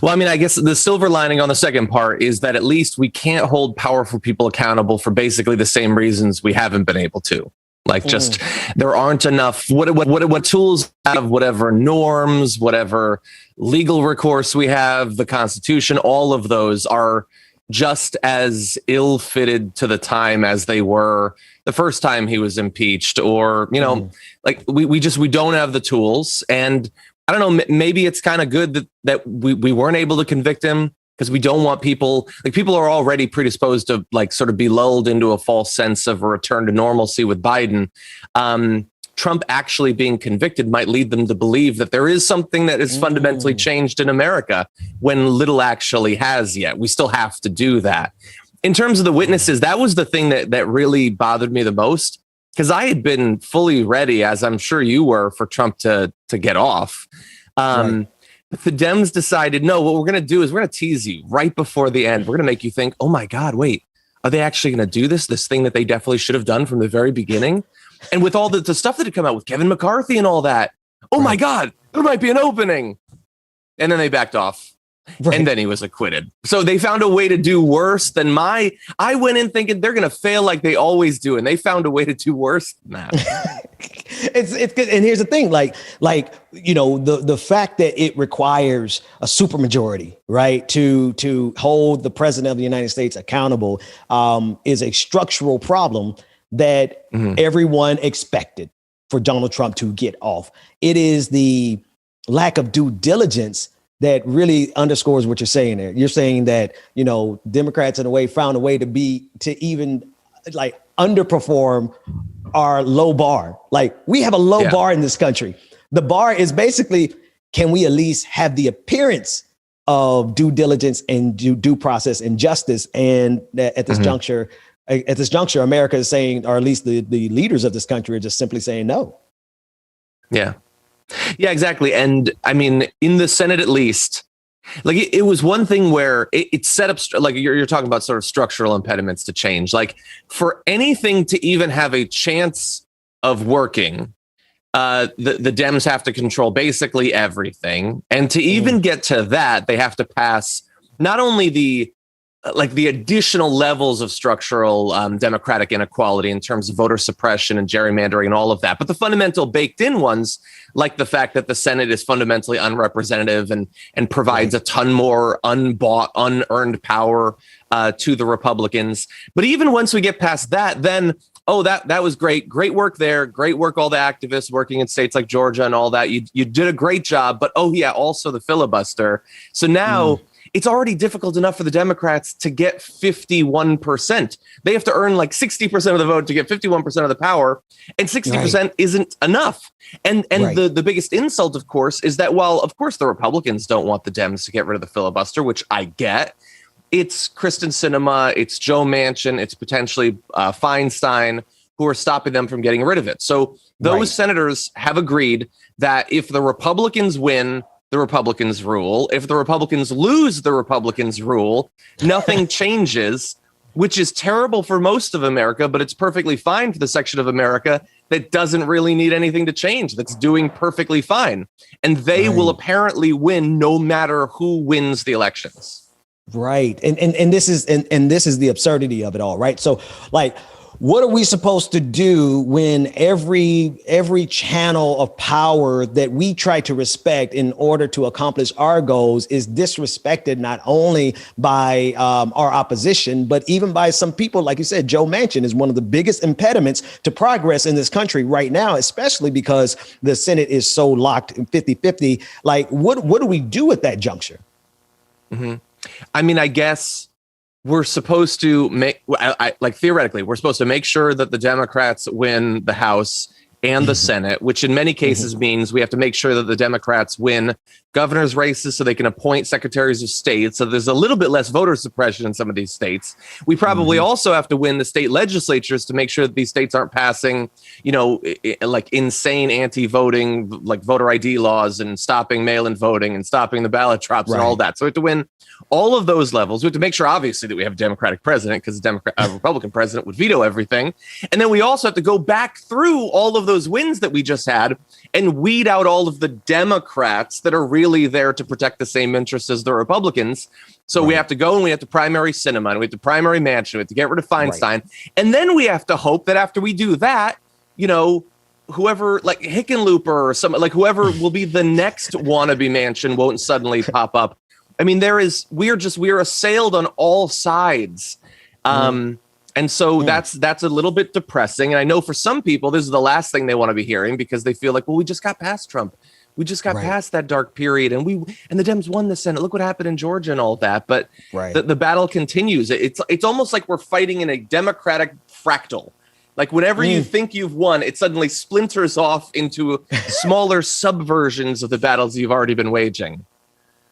Well, I mean, I guess the silver lining on the second part is that at least we can't hold powerful people accountable for basically the same reasons we haven't been able to. Like, just there aren't enough. What tools have, whatever norms, whatever legal recourse we have, the Constitution, all of those are just as ill-fitted to the time as they were the first time he was impeached, or, you know, like we don't have the tools. And I don't know, maybe it's kind of good that we weren't able to convict him, because we don't want people are already predisposed to like sort of be lulled into a false sense of a return to normalcy with Biden. Trump actually being convicted might lead them to believe that there is something that is fundamentally changed in America, when little actually has yet. We still have to do that. In terms of the witnesses, that was the thing that really bothered me the most, because I had been fully ready, as I'm sure you were, for Trump to get off. But the Dems decided, no, what we're going to do is we're going to tease you right before the end. We're going to make you think, oh my God, wait, are they actually going to do this thing that they definitely should have done from the very beginning? And with all the stuff that had come out with Kevin McCarthy and all that, oh my God, there might be an opening. And then they backed off. And then he was acquitted. So they found a way to do worse than I went in thinking they're going to fail like they always do. And they found a way to do worse than that. It's good. And here's the thing, like, you know, the fact that it requires a supermajority, right, to hold the president of the United States accountable is a structural problem that everyone expected for Donald Trump to get off. It is the lack of due diligence that really underscores what you're saying there. You're saying that, you know, Democrats in a way found a way to even like underperform our low bar. Like, we have a low bar in this country. The bar is basically, can we at least have the appearance of due diligence and due process and justice? And at this juncture, America is saying, or at least the leaders of this country are just simply saying no. Yeah. Yeah, exactly. And I mean, in the Senate, at least, like it was one thing where it set up, like you're talking about sort of structural impediments to change, like for anything to even have a chance of working, the Dems have to control basically everything. And to even get to that, they have to pass not only the additional levels of structural democratic inequality in terms of voter suppression and gerrymandering and all of that, but the fundamental baked in ones, like the fact that the Senate is fundamentally unrepresentative and provides a ton more unbought, unearned power to the Republicans. But even once we get past that, then, that was great. Great work there. Great work, all the activists working in states like Georgia and all that. You did a great job. But, also the filibuster. So now it's already difficult enough for the Democrats to get 51%. They have to earn like 60% of the vote to get 51% of the power, and 60% isn't enough. And the biggest insult, of course, is that while, of course, the Republicans don't want the Dems to get rid of the filibuster, which I get, it's Kristen Sinema, it's Joe Manchin, it's potentially Feinstein who are stopping them from getting rid of it. So those senators have agreed that if the Republicans win, the Republicans rule. If the Republicans lose, the Republicans rule. Nothing changes, which is terrible for most of America, but it's perfectly fine for the section of America that doesn't really need anything to change, that's doing perfectly fine. And they will apparently win no matter who wins the elections. Right. And this is the absurdity of it all, right? So, like, what are we supposed to do when every channel of power that we try to respect in order to accomplish our goals is disrespected, not only by our opposition, but even by some people? Like you said, Joe Manchin is one of the biggest impediments to progress in this country right now, especially because the Senate is so locked in 50-50. Like, what do we do at that juncture? I mean, I guess we're supposed to make, theoretically, we're supposed to make sure that the Democrats win the House and the Senate, which in many cases means we have to make sure that the Democrats win governor's races so they can appoint secretaries of state. So there's a little bit less voter suppression in some of these states. We probably also have to win the state legislatures to make sure that these states aren't passing, like insane anti-voting, like voter ID laws and stopping mail-in voting and stopping the ballot drops and all that. So we have to win all of those levels. We have to make sure, obviously, that we have a Democratic president, because a Republican president would veto everything. And then we also have to go back through all of those wins that we just had and weed out all of the Democrats that are really there to protect the same interests as the Republicans. So we have to go and we have to primary Sinema, and we have to primary Manchin, we have to get rid of Feinstein. And then we have to hope that after we do that, whoever, like Hickenlooper or whoever will be the next wannabe Manchin won't suddenly pop up. I mean, we are assailed on all sides. And so that's a little bit depressing. And I know for some people, this is the last thing they want to be hearing, because they feel like, well, we just got past Trump. We just got past that dark period, and the Dems won the Senate. Look what happened in Georgia and all that. But the battle continues. It's almost like we're fighting in a Democratic fractal. Like whenever you think you've won, it suddenly splinters off into smaller subversions of the battles you've already been waging.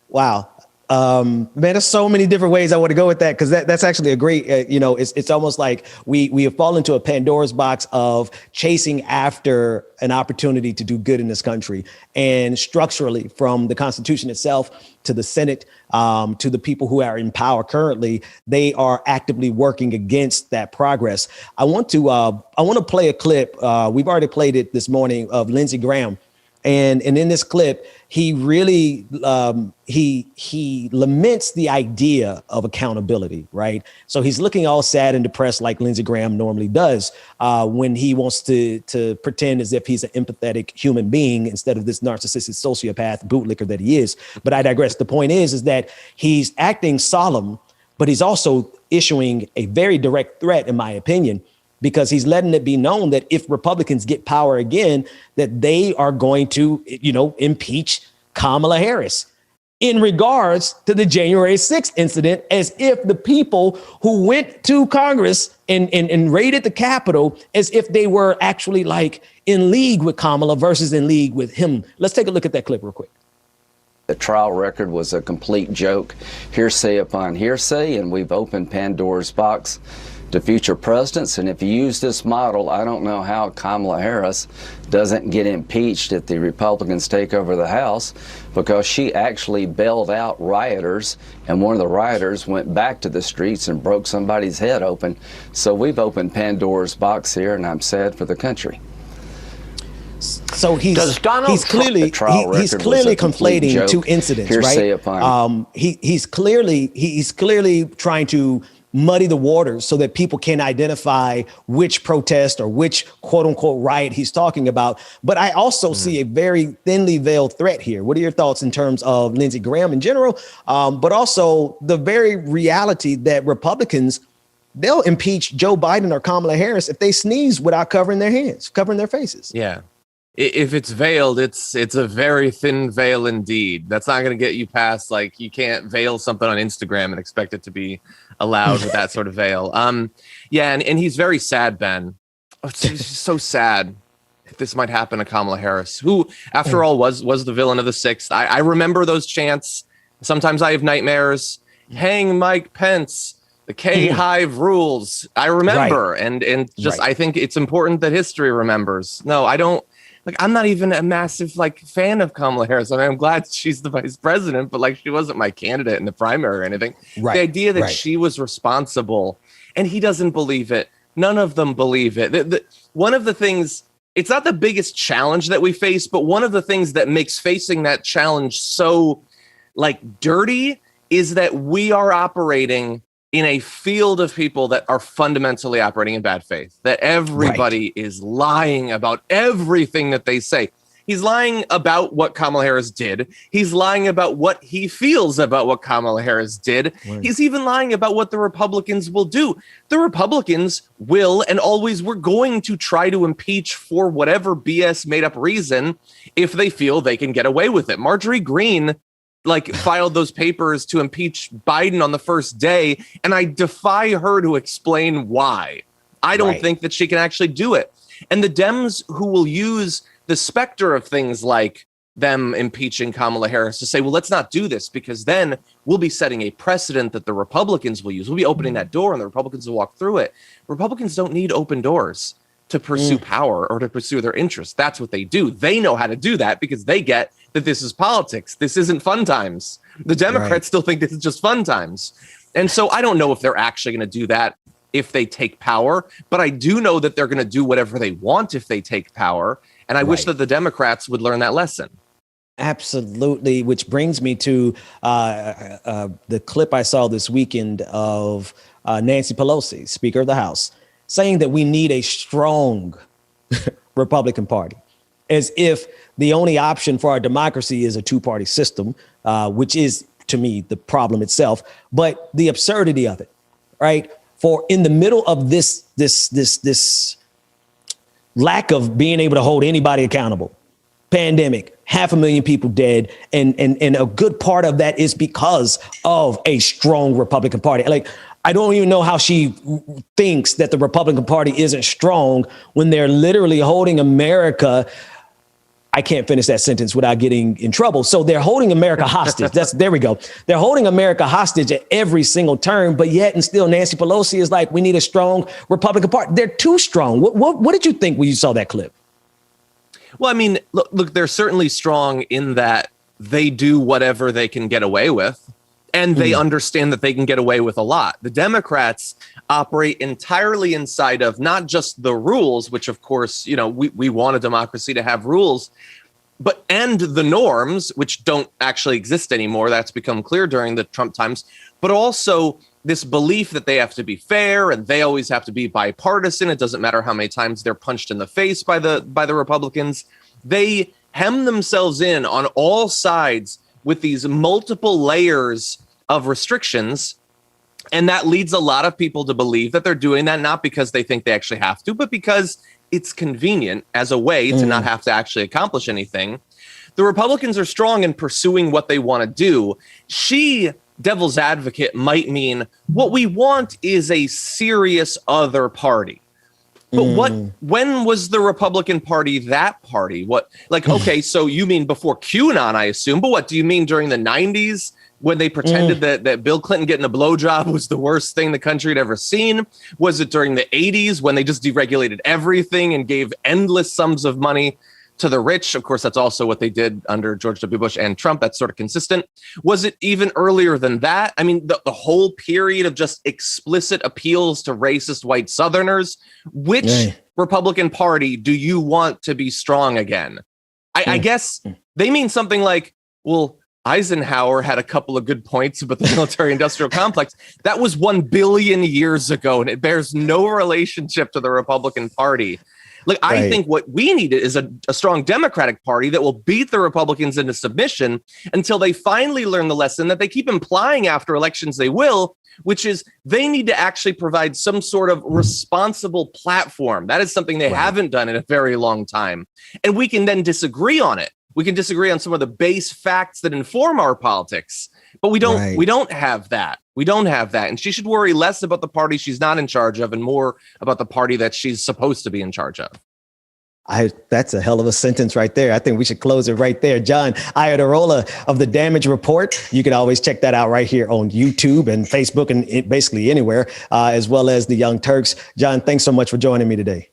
Wow. Man, there's so many different ways I want to go with that, because that's actually a great, it's almost like we have fallen into a Pandora's box of chasing after an opportunity to do good in this country. And structurally, from the Constitution itself to the Senate, to the people who are in power currently, they are actively working against that progress. I want to play a clip. We've already played it this morning, of Lindsey Graham. And in this clip, he really he laments the idea of accountability, right? So he's looking all sad and depressed, like Lindsey Graham normally does, when he wants to pretend as if he's an empathetic human being instead of this narcissistic sociopath bootlicker that he is. But I digress. The point is that he's acting solemn, but he's also issuing a very direct threat, in my opinion, because he's letting it be known that if Republicans get power again, that they are going to, impeach Kamala Harris in regards to the January 6th incident, as if the people who went to Congress and raided the Capitol, as if they were actually like in league with Kamala versus in league with him. Let's take a look at that clip real quick. The trial record was a complete joke, hearsay upon hearsay, and we've opened Pandora's box to future presidents. And if you use this model, I don't know how Kamala Harris doesn't get impeached if the Republicans take over the House, because she actually bailed out rioters, and one of the rioters went back to the streets and broke somebody's head open. So we've opened Pandora's box here, and I'm sad for the country. So he's clearly conflating two incidents, right? He's clearly trying to muddy the waters so that people can identify which protest or which quote unquote riot he's talking about. But I also see a very thinly veiled threat here. What are your thoughts in terms of Lindsey Graham in general, but also the very reality that Republicans, they'll impeach Joe Biden or Kamala Harris if they sneeze without covering their hands, covering their faces? Yeah. If it's veiled, it's a very thin veil indeed. That's not going to get you past, like, you can't veil something on Instagram and expect it to be allowed with that sort of veil. Yeah, and he's very sad, Ben. Oh, it's just so sad if this might happen to Kamala Harris, who, after all, was the villain of the 6th. I remember those chants. Sometimes I have nightmares. Hang Mike Pence. The K-Hive rules. I remember, and just I think it's important that history remembers. No, I don't. Like, I'm not even a massive fan of Kamala Harris. I mean, I'm glad she's the vice president, but she wasn't my candidate in the primary or anything. The idea that she was responsible, and he doesn't believe it. None of them believe it. One of the things, it's not the biggest challenge that we face, but one of the things that makes facing that challenge so dirty is that we are operating in a field of people that are fundamentally operating in bad faith, that everybody is lying about everything that they say. He's lying about what Kamala Harris did. He's lying about what he feels about what Kamala Harris did. He's even lying about what the Republicans will do. The Republicans will and always were going to try to impeach for whatever BS made up reason if they feel they can get away with it. Marjorie Greene filed those papers to impeach Biden on the first day, and I defy her to explain why. I don't think that she can actually do it. And the Dems who will use the specter of things like them impeaching Kamala Harris to say, well, let's not do this because then we'll be setting a precedent that the Republicans will use. We'll be opening that door and the Republicans will walk through it. Republicans don't need open doors to pursue power or to pursue their interests. That's what they do. They know how to do that because they get that this is politics. This isn't fun times. The Democrats still think this is just fun times. And so I don't know if they're actually going to do that if they take power, but I do know that they're going to do whatever they want if they take power. And I wish that the Democrats would learn that lesson. Absolutely. Which brings me to the clip I saw this weekend of Nancy Pelosi, Speaker of the House, saying that we need a strong Republican Party, as if the only option for our democracy is a two-party system, which is, to me, the problem itself. But the absurdity of it, right? For in the middle of this lack of being able to hold anybody accountable, pandemic, 500,000 people dead, and a good part of that is because of a strong Republican Party. Like, I don't even know how she thinks that the Republican Party isn't strong when they're literally holding America. I can't finish that sentence without getting in trouble. So they're holding America hostage. There we go. They're holding America hostage at every single turn, but yet and still Nancy Pelosi is like, we need a strong Republican Party. They're too strong. What did you think when you saw that clip? Well, I mean, look, they're certainly strong in that they do whatever they can get away with, and they understand that they can get away with a lot. The Democrats operate entirely inside of not just the rules, which, of course, you know, we want a democracy to have rules, and the norms, which don't actually exist anymore. That's become clear during the Trump times, but also this belief that they have to be fair and they always have to be bipartisan. It doesn't matter how many times they're punched in the face by the Republicans. They hem themselves in on all sides with these multiple layers of restrictions. And that leads a lot of people to believe that they're doing that not because they think they actually have to, but because it's convenient as a way to not have to actually accomplish anything. The Republicans are strong in pursuing what they want to do. Devil's advocate, might mean what we want is a serious other party. But when was the Republican Party that party? Okay, so you mean before QAnon, I assume, but what do you mean during the 90s when they pretended that Bill Clinton getting a blowjob was the worst thing the country had ever seen? Was it during the 80s when they just deregulated everything and gave endless sums of money to the rich? Of course, that's also what they did under George W. Bush and Trump. That's sort of consistent. Was it even earlier than that? I mean, the whole period of just explicit appeals to racist white Southerners. Which Republican Party do you want to be strong again? I guess they mean something like, well, Eisenhower had a couple of good points about the military-industrial complex. That was 1 billion years ago, and it bears no relationship to the Republican Party. I think what we need is a strong Democratic Party that will beat the Republicans into submission until they finally learn the lesson that they keep implying after elections they will, which is they need to actually provide some sort of responsible platform. That is something they haven't done in a very long time. And we can then disagree on it. We can disagree on some of the base facts that inform our politics, but we don't have that. We don't have that. And she should worry less about the party she's not in charge of and more about the party that she's supposed to be in charge of. That's a hell of a sentence right there. I think we should close it right there. John Iadarola of The Damage Report. You can always check that out right here on YouTube and Facebook and basically anywhere, as well as the Young Turks. John, thanks so much for joining me today.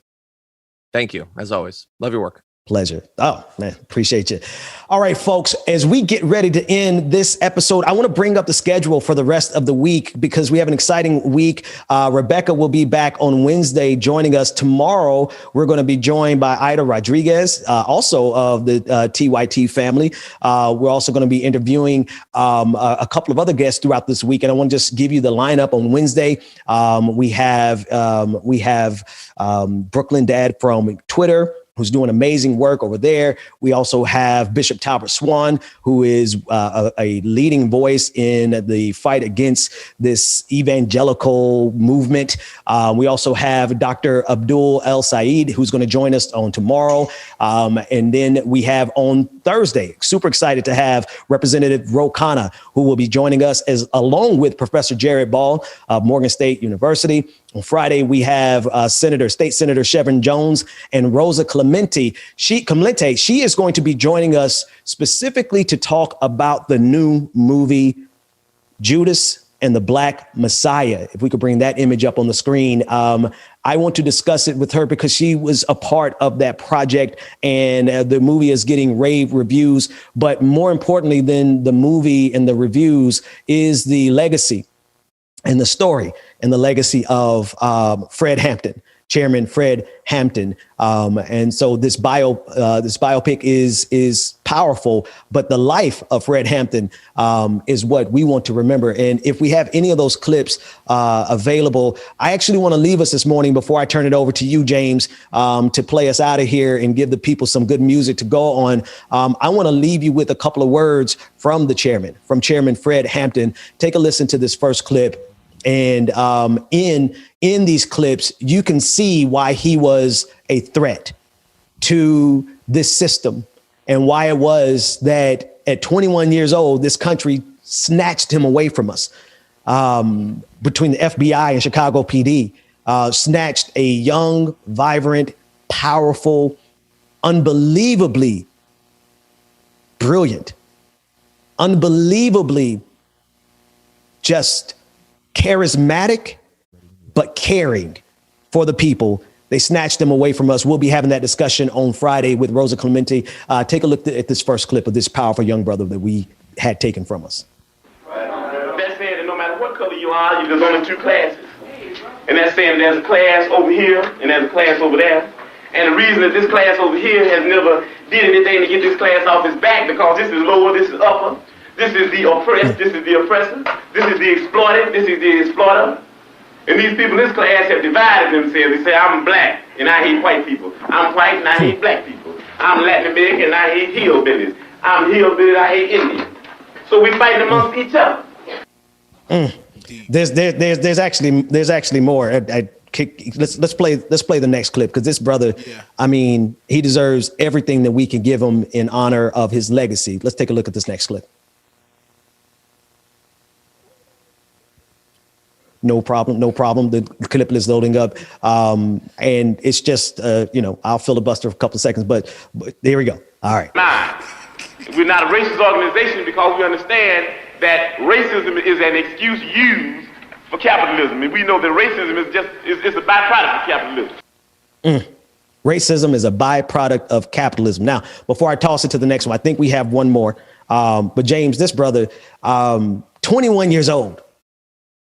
Thank you. As always. Love your work. Pleasure. Oh, man, appreciate you. All right, folks, as we get ready to end this episode, I want to bring up the schedule for the rest of the week because we have an exciting week. Rebecca will be back on Wednesday joining us. Tomorrow, we're going to be joined by Ida Rodriguez, also of the TYT family. We're also going to be interviewing a couple of other guests throughout this week. And I want to just give you the lineup on Wednesday. We have Brooklyn Dad from Twitter, who's doing amazing work over there. We also have Bishop Talbot Swan, who is a leading voice in the fight against this evangelical movement. We also have Dr. Abdul El Said, who's going to join us on tomorrow. And then we have on Thursday, super excited to have Representative Ro Khanna, who will be joining us along with Professor Jared Ball of Morgan State University. On Friday, we have State Senator Chevron Jones and Rosa Clemente. She is going to be joining us specifically to talk about the new movie, Judas and the Black Messiah. If we could bring that image up on the screen. I want to discuss it with her because she was a part of that project, and the movie is getting rave reviews. But more importantly than the movie and the reviews is the legacy and the story and the legacy of Fred Hampton, Chairman Fred Hampton. And so this biopic is powerful, but the life of Fred Hampton is what we want to remember. And if we have any of those clips available, I actually want to leave us this morning before I turn it over to you, James, to play us out of here and give the people some good music to go on. I want to leave you with a couple of words from from Chairman Fred Hampton. Take a listen to this first clip. And in these clips, you can see why he was a threat to this system and why it was that at 21 years old, this country snatched him away from us. Between the FBI and Chicago PD, snatched a young, vibrant, powerful, unbelievably brilliant, unbelievably just charismatic, but caring for the people. They snatched them away from us. We'll be having that discussion on Friday with Rosa Clemente. Take a look at this first clip of this powerful young brother that we had taken from us. That's saying that no matter what color you are, there's only two classes. And that's saying there's a class over here and there's a class over there. And the reason that this class over here has never did anything to get this class off its back, because this is lower, this is upper. This is the oppressed, this is the oppressor, this is the exploited, this is the exploiter. And these people in this class have divided themselves. They say, I'm black and I hate white people. I'm white and I hate black people. I'm Latin American and I hate hillbillies. I'm hillbilly and I hate Indians. So we fighting amongst each other. There's actually more. Let's play the next clip, because this brother, I mean, he deserves everything that we can give him in honor of his legacy. Let's take a look at this next clip. No problem. The clip is loading up. And it's just, I'll filibuster for a couple of seconds, but there we go. All right. We're not a racist organization because we understand that racism is an excuse used for capitalism. And we know that racism is a byproduct of capitalism. Racism is a byproduct of capitalism. Now, before I toss it to the next one, I think we have one more. But James, this brother, 21 years old,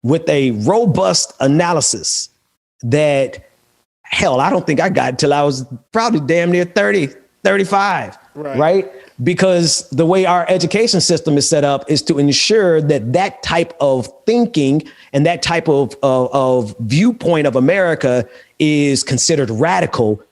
with a robust analysis that, hell, I don't think I got until I was probably damn near 30, 35, right? Because the way our education system is set up is to ensure that type of thinking and that type of viewpoint of America is considered radical,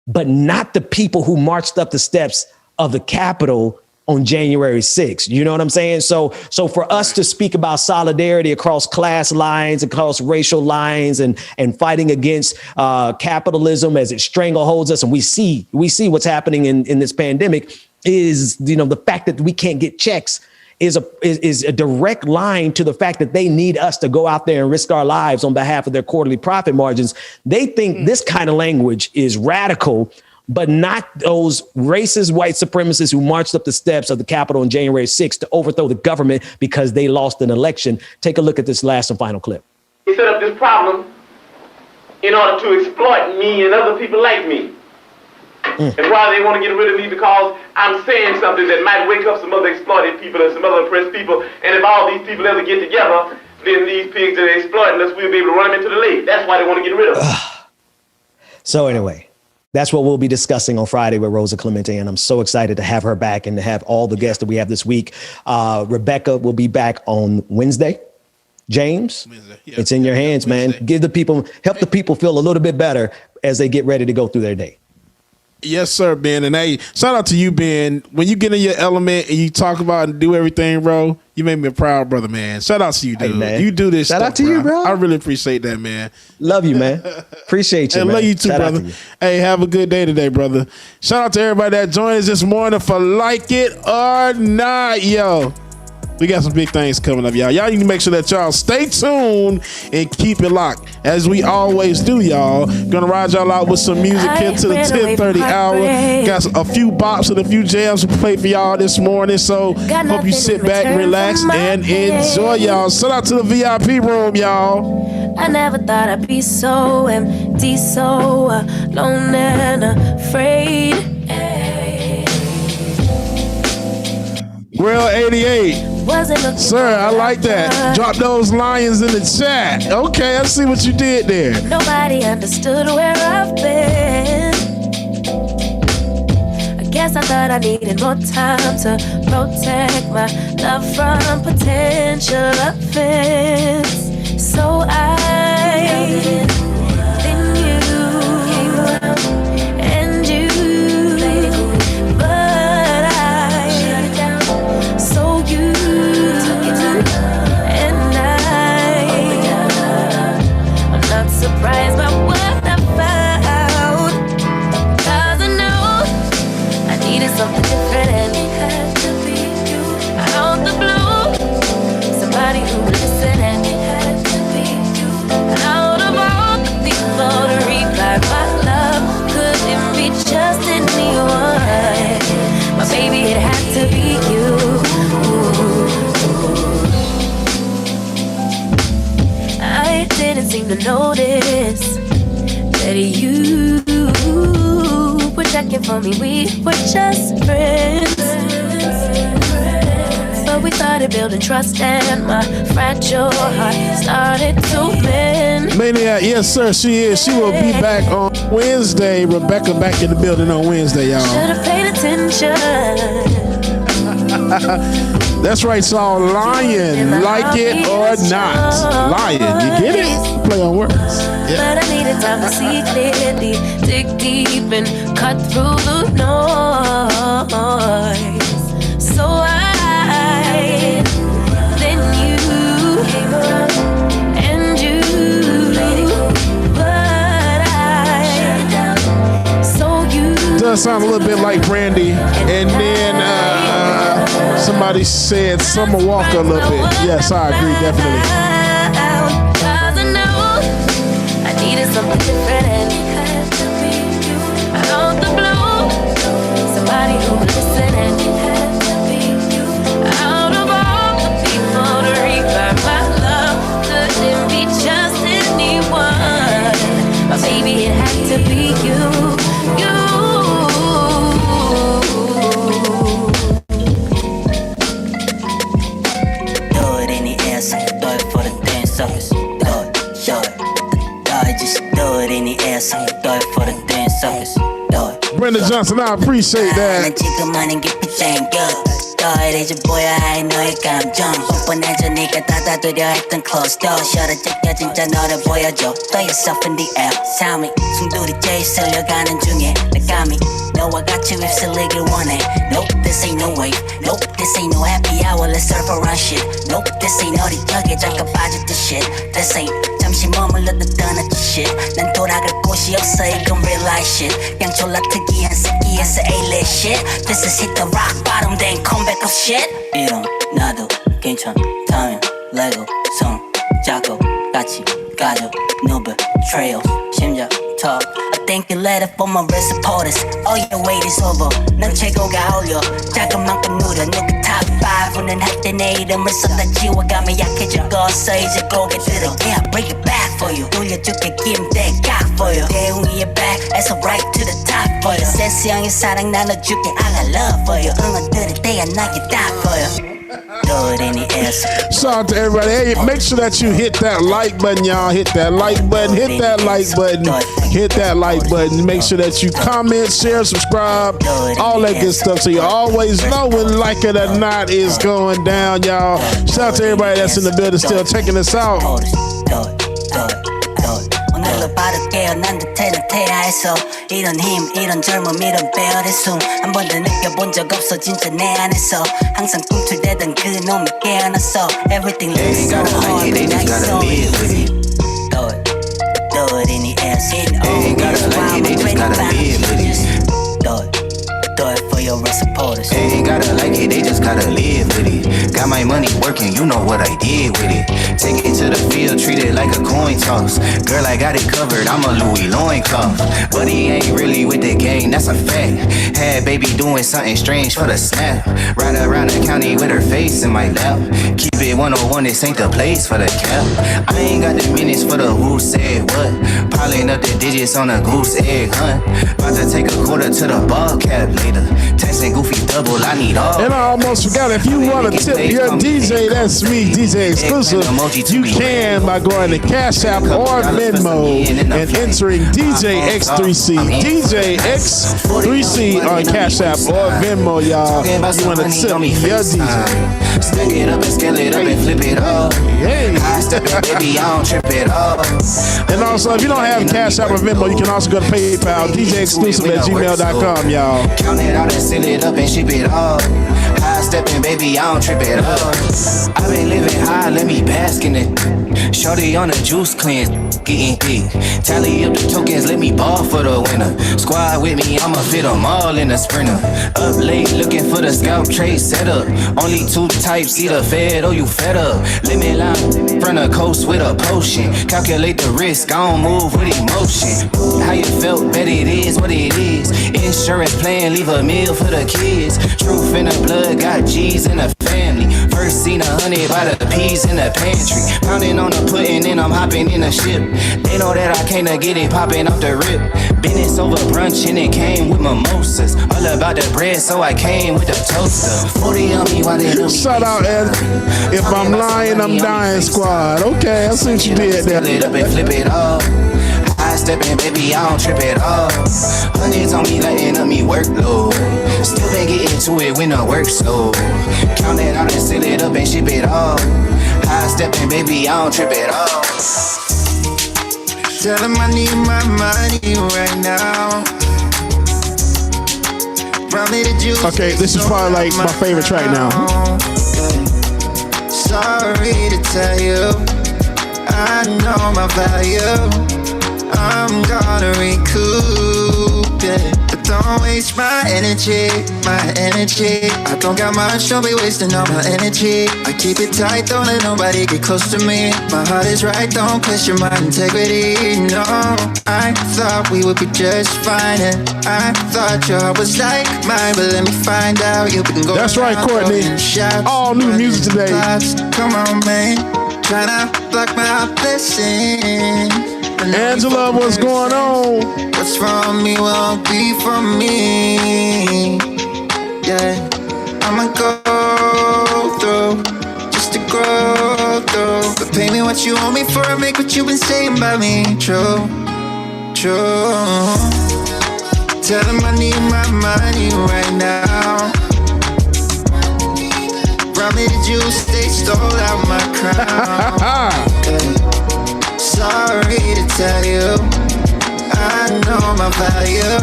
but not the people who marched up the steps of the Capitol on January 6th. You know what I'm saying? So for us to speak about solidarity across class lines, across racial lines, and fighting against capitalism as it strangleholds us, and we see what's happening in this pandemic, is, the fact that we can't get checks is a direct line to the fact that they need us to go out there and risk our lives on behalf of their quarterly profit margins. They think this kind of language is radical, but not those racist white supremacists who marched up the steps of the Capitol on January 6th to overthrow the government because they lost an election. Take a look at this last and final clip. He set up this problem in order to exploit me and other people like me. And why they want to get rid of me? Because I'm saying something that might wake up some other exploited people and some other oppressed people. And if all these people ever get together, then these pigs that are exploiting us, we'll be able to run them into the lake. That's why they want to get rid of us. So anyway, that's what we'll be discussing on Friday with Rosa Clemente, and I'm so excited to have her back and to have all the guests that we have this week. Rebecca will be back on Wednesday. James, it's in your hands, man. Help the people feel a little bit better as they get ready to go through their day. Yes, sir, Ben. And hey, shout out to you, Ben. When you get in your element and you talk about and do everything, bro, you make me a proud brother, man. Shout out to you, dude. Hey, you do this Shout stuff, out to you, bro. I really appreciate that, man. Love you, man. Appreciate you, man. Love you too, brother. Hey, have a good day today, brother. Shout out to everybody that joined us this morning for Like It or Not, yo. We got some big things coming up, y'all. Y'all need to make sure that y'all stay tuned and keep it locked. As we always do, y'all. Gonna ride y'all out with some music into the 10:30 hour. Got a few bops and a few jams to play for y'all this morning. So hope you sit back, relax, and enjoy, y'all. Shout out to the VIP room, y'all. I never thought I'd be so empty, so alone and afraid. Real 88. Sir, I like that. Drop those lions in the chat. Okay, I see what you did there. Nobody understood where I've been. I guess I thought I needed more time to protect my love from potential offense. So then you came around and you but I shut it down. So you took it down and I'm not surprised by what I found. 'Cause I know I needed something different and it had to be you. Out the blue, somebody who would listen and it had to be you. Out of all the people to reply, my love couldn't be just anyone. My baby, it had to be you. I didn't seem to notice that you were checking for me. We were just friends. But we started building trust and my fragile heart started to mend. Maniac, yes sir, she is. She will be back on Wednesday. Rebecca back in the building on Wednesday, y'all. Should've paid attention. That's right, so lion, like it or not. Lion, you get it? Play on words. Yeah. But I needed time to see clearly, dig deep and cut through the noise. So then you came around and you but I shut down. So you does sound a little bit like Brandy. And then somebody said Summer Walker a little bit. Yes, I agree, definitely. 'Cause I know I needed something different and it had to be you. Out the blue, somebody who would listen and it had to be you. Out of all the people to reply, my love couldn't be just anyone. My baby, it had to be you. Brenda Johnson, I appreciate that. 이제 보여야 해 너의 감정 뻔뻔해져니까 닫아두려 했던 closed door 셔를 제껴 진짜 너를 보여줘 Throw yourself in the air 삶이 숨들이 제일 쓸려가는 중에 내 감이 너와 같이 휩쓸리길 원해 Nope, this ain't no wave Nope, this ain't no happy hour Let's surf around shit Nope, this ain't 어디 벽에 잠깐 빠졌던 shit This ain't 잠시 머물렀다 떠났던 shit 난 돌아갈 곳이 없어 이건 real life shit 그냥 졸라 특이한 새끼에서 A-list shit This is hit the rock bottom then come back of shit 이런 나도 괜찮다면 레고 손 잡고 같이 가죠 No betrayal 심장 talk I think you let it for my wrist supporters Oh your wait is over 넌 최고가 어울려 작은 만큼 누려 누구 top 5는 할 때 내 이름을 쏟아 지워가며 약해져서 이제 고개 들어 Yeah bring it back for you 돌려줄게 김대 각 for you 대웅이의 back에서 right to the top for you 센스 형의 사랑 나눠줄게 I got love for you 응원 들을 때야 나게 딱 보여 Shout out to everybody. Hey, make sure that you hit that like button, y'all. Hit that like button. Hit that like button. Hit that like button. Make sure that you comment, share, subscribe, all that good stuff. So you always know when Like It or Not is going down, y'all. Shout out to everybody that's in the building still checking us out. 오늘로 바를게요 난 듯해는 태아에서 이런 힘 이런 젊음 이런 배열의 숨 한 번도 느껴본 적 없어 진짜 내 안에서 항상 꿈틀대던 그 놈이 깨어났어 Everything looks so hard but now you're so easy Do it in the air Sitting all the way wild I'm ready to just do it Do it for your real supporters. They ain't gotta like it, they just gotta live with it. Got my money working, you know what I did with it. Take it to the field, treat it like a coin toss. Girl, I got it covered, I'm a Louis loincloth. But he ain't really with the gang, that's a fact. Had baby doing something strange for the snap. Ride around the county with her face in my lap. Keep it 101, this ain't the place for the cap. I ain't got the minutes for the who said what. Piling up the digits on a goose egg hunt. About to take a quarter to the ball cap later. Texting Goofy double, I need all. And I almost forgot, if you want to tip your DJ, that's me, DJ Exclusive, you can by going to Cash App or Venmo and entering DJ X3C. DJ X3C on Cash App or Venmo, y'all. You want to tip your DJ. Stack it up and scale it up and flip it up. I step it, baby, I don't trip it up. And also, if you don't have Cash App or Venmo, you can also go to PayPal, DJExclusive@gmail.com, y'all. Count it out and seal it up and ship it up. High stepping, baby, I don't trip it up. I've been living high, let me bask in it. Shorty on a juice cleanse, getting thick. Tally up the tokens, let me ball for the winner. Squad with me, I'ma fit them all in a sprinter. Up late, looking for the scalp trade setup. Only two types, either fed or you fed up. Limit line, front of coast with a potion. Calculate the risk, I don't move with emotion. How you felt, bet it is what it is. Insurance plan, leave a meal for the kids. Truth in the blood, got G's in the family. First seen 100 by the peas in the pantry. Pounding on the pudding and I'm hopping in the ship. They know that I can't get it popping off the rip. Business over brunch and it came with mimosas. All about the bread, so I came with the toaster. 40 on me while they do me. Shout out, Ed. If I'm lying, I'm dying, squad. Okay, I see what you did there. Flip it up and flip it up. High stepping, baby, I don't trip it up. Hundreds on me, letting up me workload. Still been getting to it when the work's slow. Count it out and seal it up and ship it up. High stepping, baby, I don't trip it up. Tell him I need my money right now. Okay, this is probably like my favorite track now. Sorry to tell you, I know my value. I'm gonna recoup it, but don't waste my energy, my energy. I don't got much, don't be wasting all my energy. I keep it tight, don't let nobody get close to me. My heart is right, don't question my integrity. No, I thought we would be just fine, and I thought your heart was like mine, but let me find out you've been going. That's right, Courtney. All new music today. Come on, man, tryna block my blessings. Angela, what's going on? What's from me won't be from me. Yeah, I'ma go through just to grow through. But pay me what you owe me for, make what you've been saying about me true, true. Tell them I need my money right now. Brought me the juice, they stole out my crown. Yeah. Sorry to tell you, I know my value.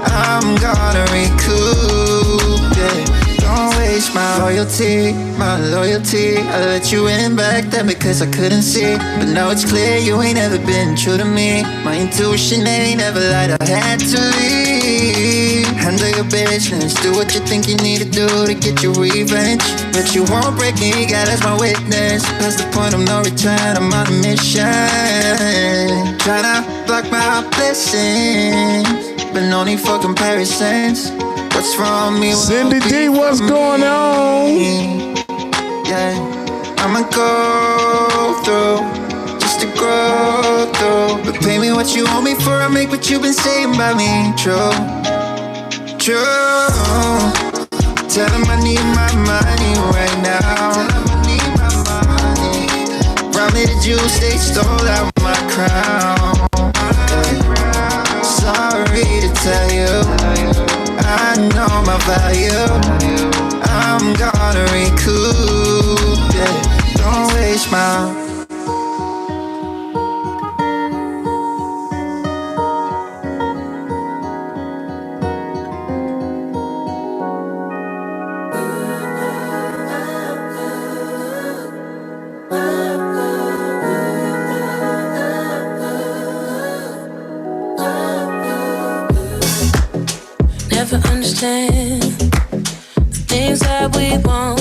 I'm gonna recoup it. Don't waste my loyalty, my loyalty. I let you in back then because I couldn't see, but now it's clear you ain't ever been true to me. My intuition ain't ever lied, I had to leave. Handle your business, do what you think you need to do to get your revenge. But you won't break me, God as my witness. Past the point of no return, I'm on a mission. Tryna block my blessings, but no need for comparisons. What's wrong with me? Cindy D, what's going on? Yeah, I'ma go through just to grow through. But pay me what you owe me for, I make what you've been saying about me true, true. Tell them I need my money right now. Brought me the juice, they stole out my crown. Sorry to tell you, I know my value. I'm gonna recoup it. Don't waste my. Never understood understand the things that we want.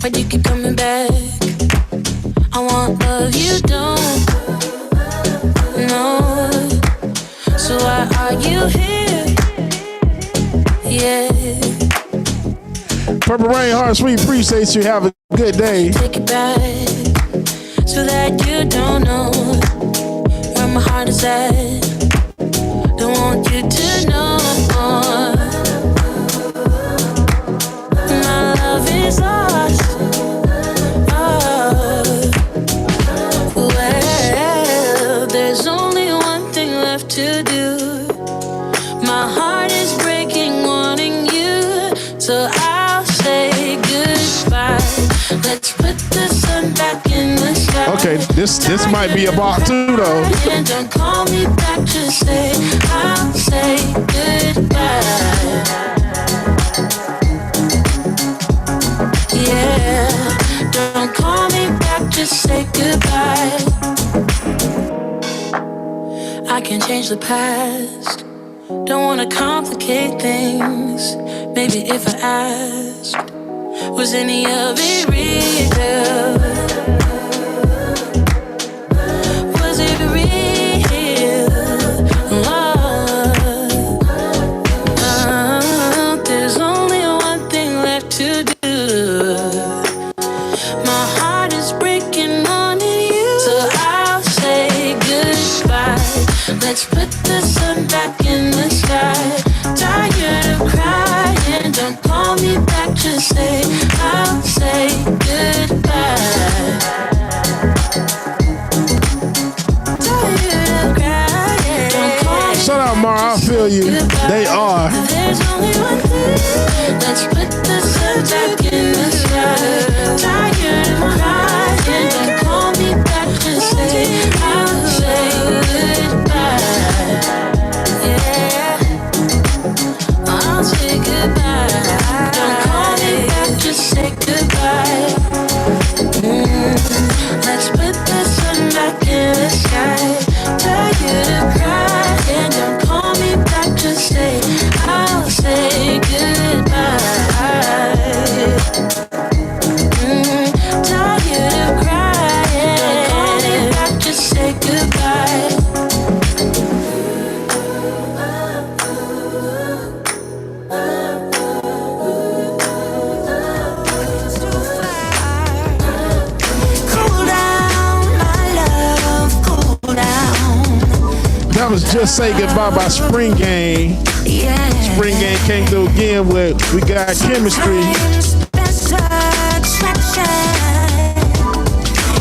Why do you keep coming back? I want love you don't know. So why are you here? Yeah. Purple Rain, Heart Sweet, appreciate you. Have a good day. Take it back so that you don't know where my heart is at. Don't want you to know my love is lost. Well, there's only one thing left to do. My heart is breaking, wanting you, so I'll say goodbye. Let's put the sun back in the sky. Okay, this might be a block too, though. And don't call me back, just say I'll say goodbye. Yeah, don't call me back, just say goodbye. I can change the past, don't wanna complicate things. Maybe if I asked, was any of it real? Was it real? There's only one thing left to do. My heart is breaking, wanting you, so I'll say goodbye. Let's put the sun back in the sky. Tired of crying, don't call me back, just say I'll say goodbye. Tired of crying, don't call me. Shut up, Mara, I feel you. They are. There's only one thing. Let's put the sun back in the sky. Tired of crying, don't call me back, just say I'll say goodbye. Yeah, I'll say goodbye. Don't call me back, just say goodbye. Let's put the sun back in the sky. Tired of crying, don't call me back, just say I'll say goodbye. Tired of crying, don't call me back, just say goodbye. That was Just Say Goodbye by Spring Game. Spring Game came through again with We Got Chemistry.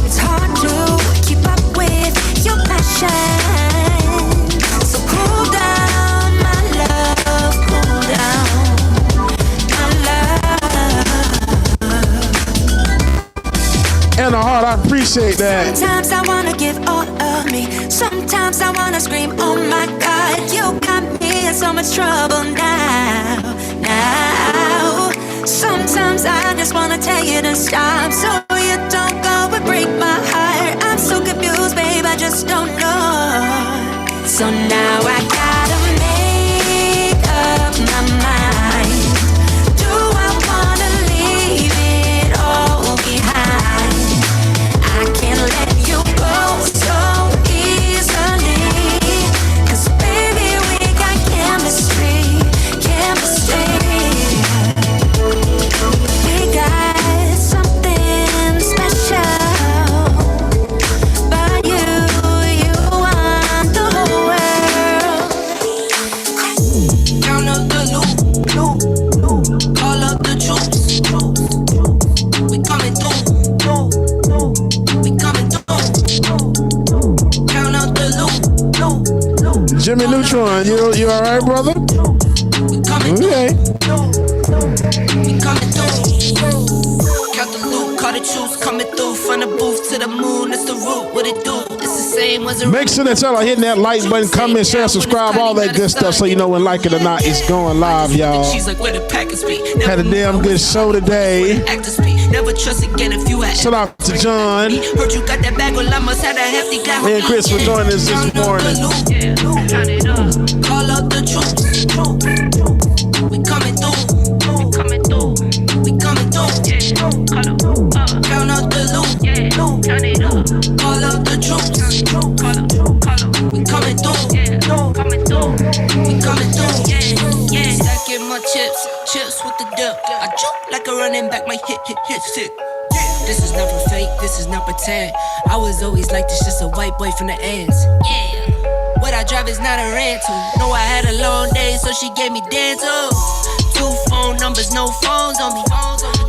It's hard to keep up with your passion. So cool down, my love, cool down, my love. And a heart, I appreciate that. Sometimes I wanna give all of me. Sometimes I wanna scream, oh my God, you got me in so much trouble now. Sometimes I just wanna tell you to stop, so you don't go and break my heart. I'm so confused, babe, I just don't know. So now I gotta make up my mind. Do I wanna leave it all behind? I can't let you go so easily, 'cause baby we got chemistry. We got something special, but you want the whole world. Count up the loot, call up the troops. We coming through, we coming through. Count up the loot. Jimmy Neutron, you all right, brother? Okay. We coming through. Count the loot, call the troops coming through. From the booth to the moon, it's the root. What it do? It's the same as a Make sure that y'all are hitting that like button, comment, share, subscribe, all that good stuff, so you know when like it or not, it's going live, y'all. Had a damn good show today. Never trust again if you had. Shout out to John. Heard you got that bag, well I must have a hefty guy. Me and Chris for joining us this morning. Call up the troops. We No, coming through. We coming through. Yeah. Stacking my chips with the dip. I jump like a running back, my hit sick. This is never fake, this is not pretend. I was always like this, just a white boy from the ends. Yeah. What I drive is not a rental. No, I had a long day, so she gave me dental. 2 phone numbers, no phones on me.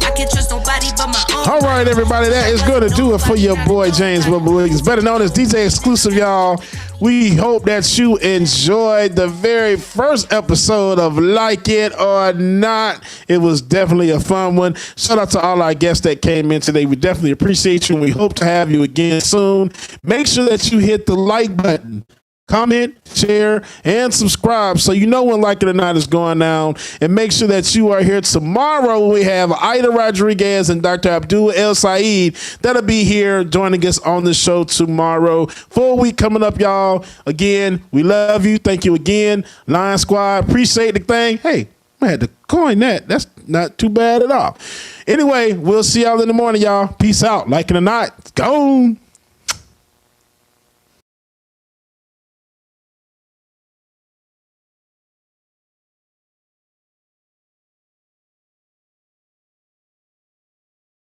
I can't trust nobody but my own. All right, everybody, that is going to do it for your boy James Bubba Williams, better known as DJ Exclusive, y'all. We hope that you enjoyed the very first episode of Like It or Not. It was definitely a fun one. Shout out to all our guests that came in today. We definitely appreciate you, and we hope to have you again soon. Make sure that you hit the like button, comment, share, and subscribe so you know when Like It or Not is going down. And make sure that you are here tomorrow. We have Ida Rodriguez and Dr. Abdul El Saeed that'll be here joining us on the show tomorrow. Full week coming up, y'all. Again, we love you. Thank you again, Lion Squad. Appreciate the thing. Hey, I had to coin that. That's not too bad at all. Anyway, we'll see y'all in the morning, y'all. Peace out. Like It or Not, it's gone.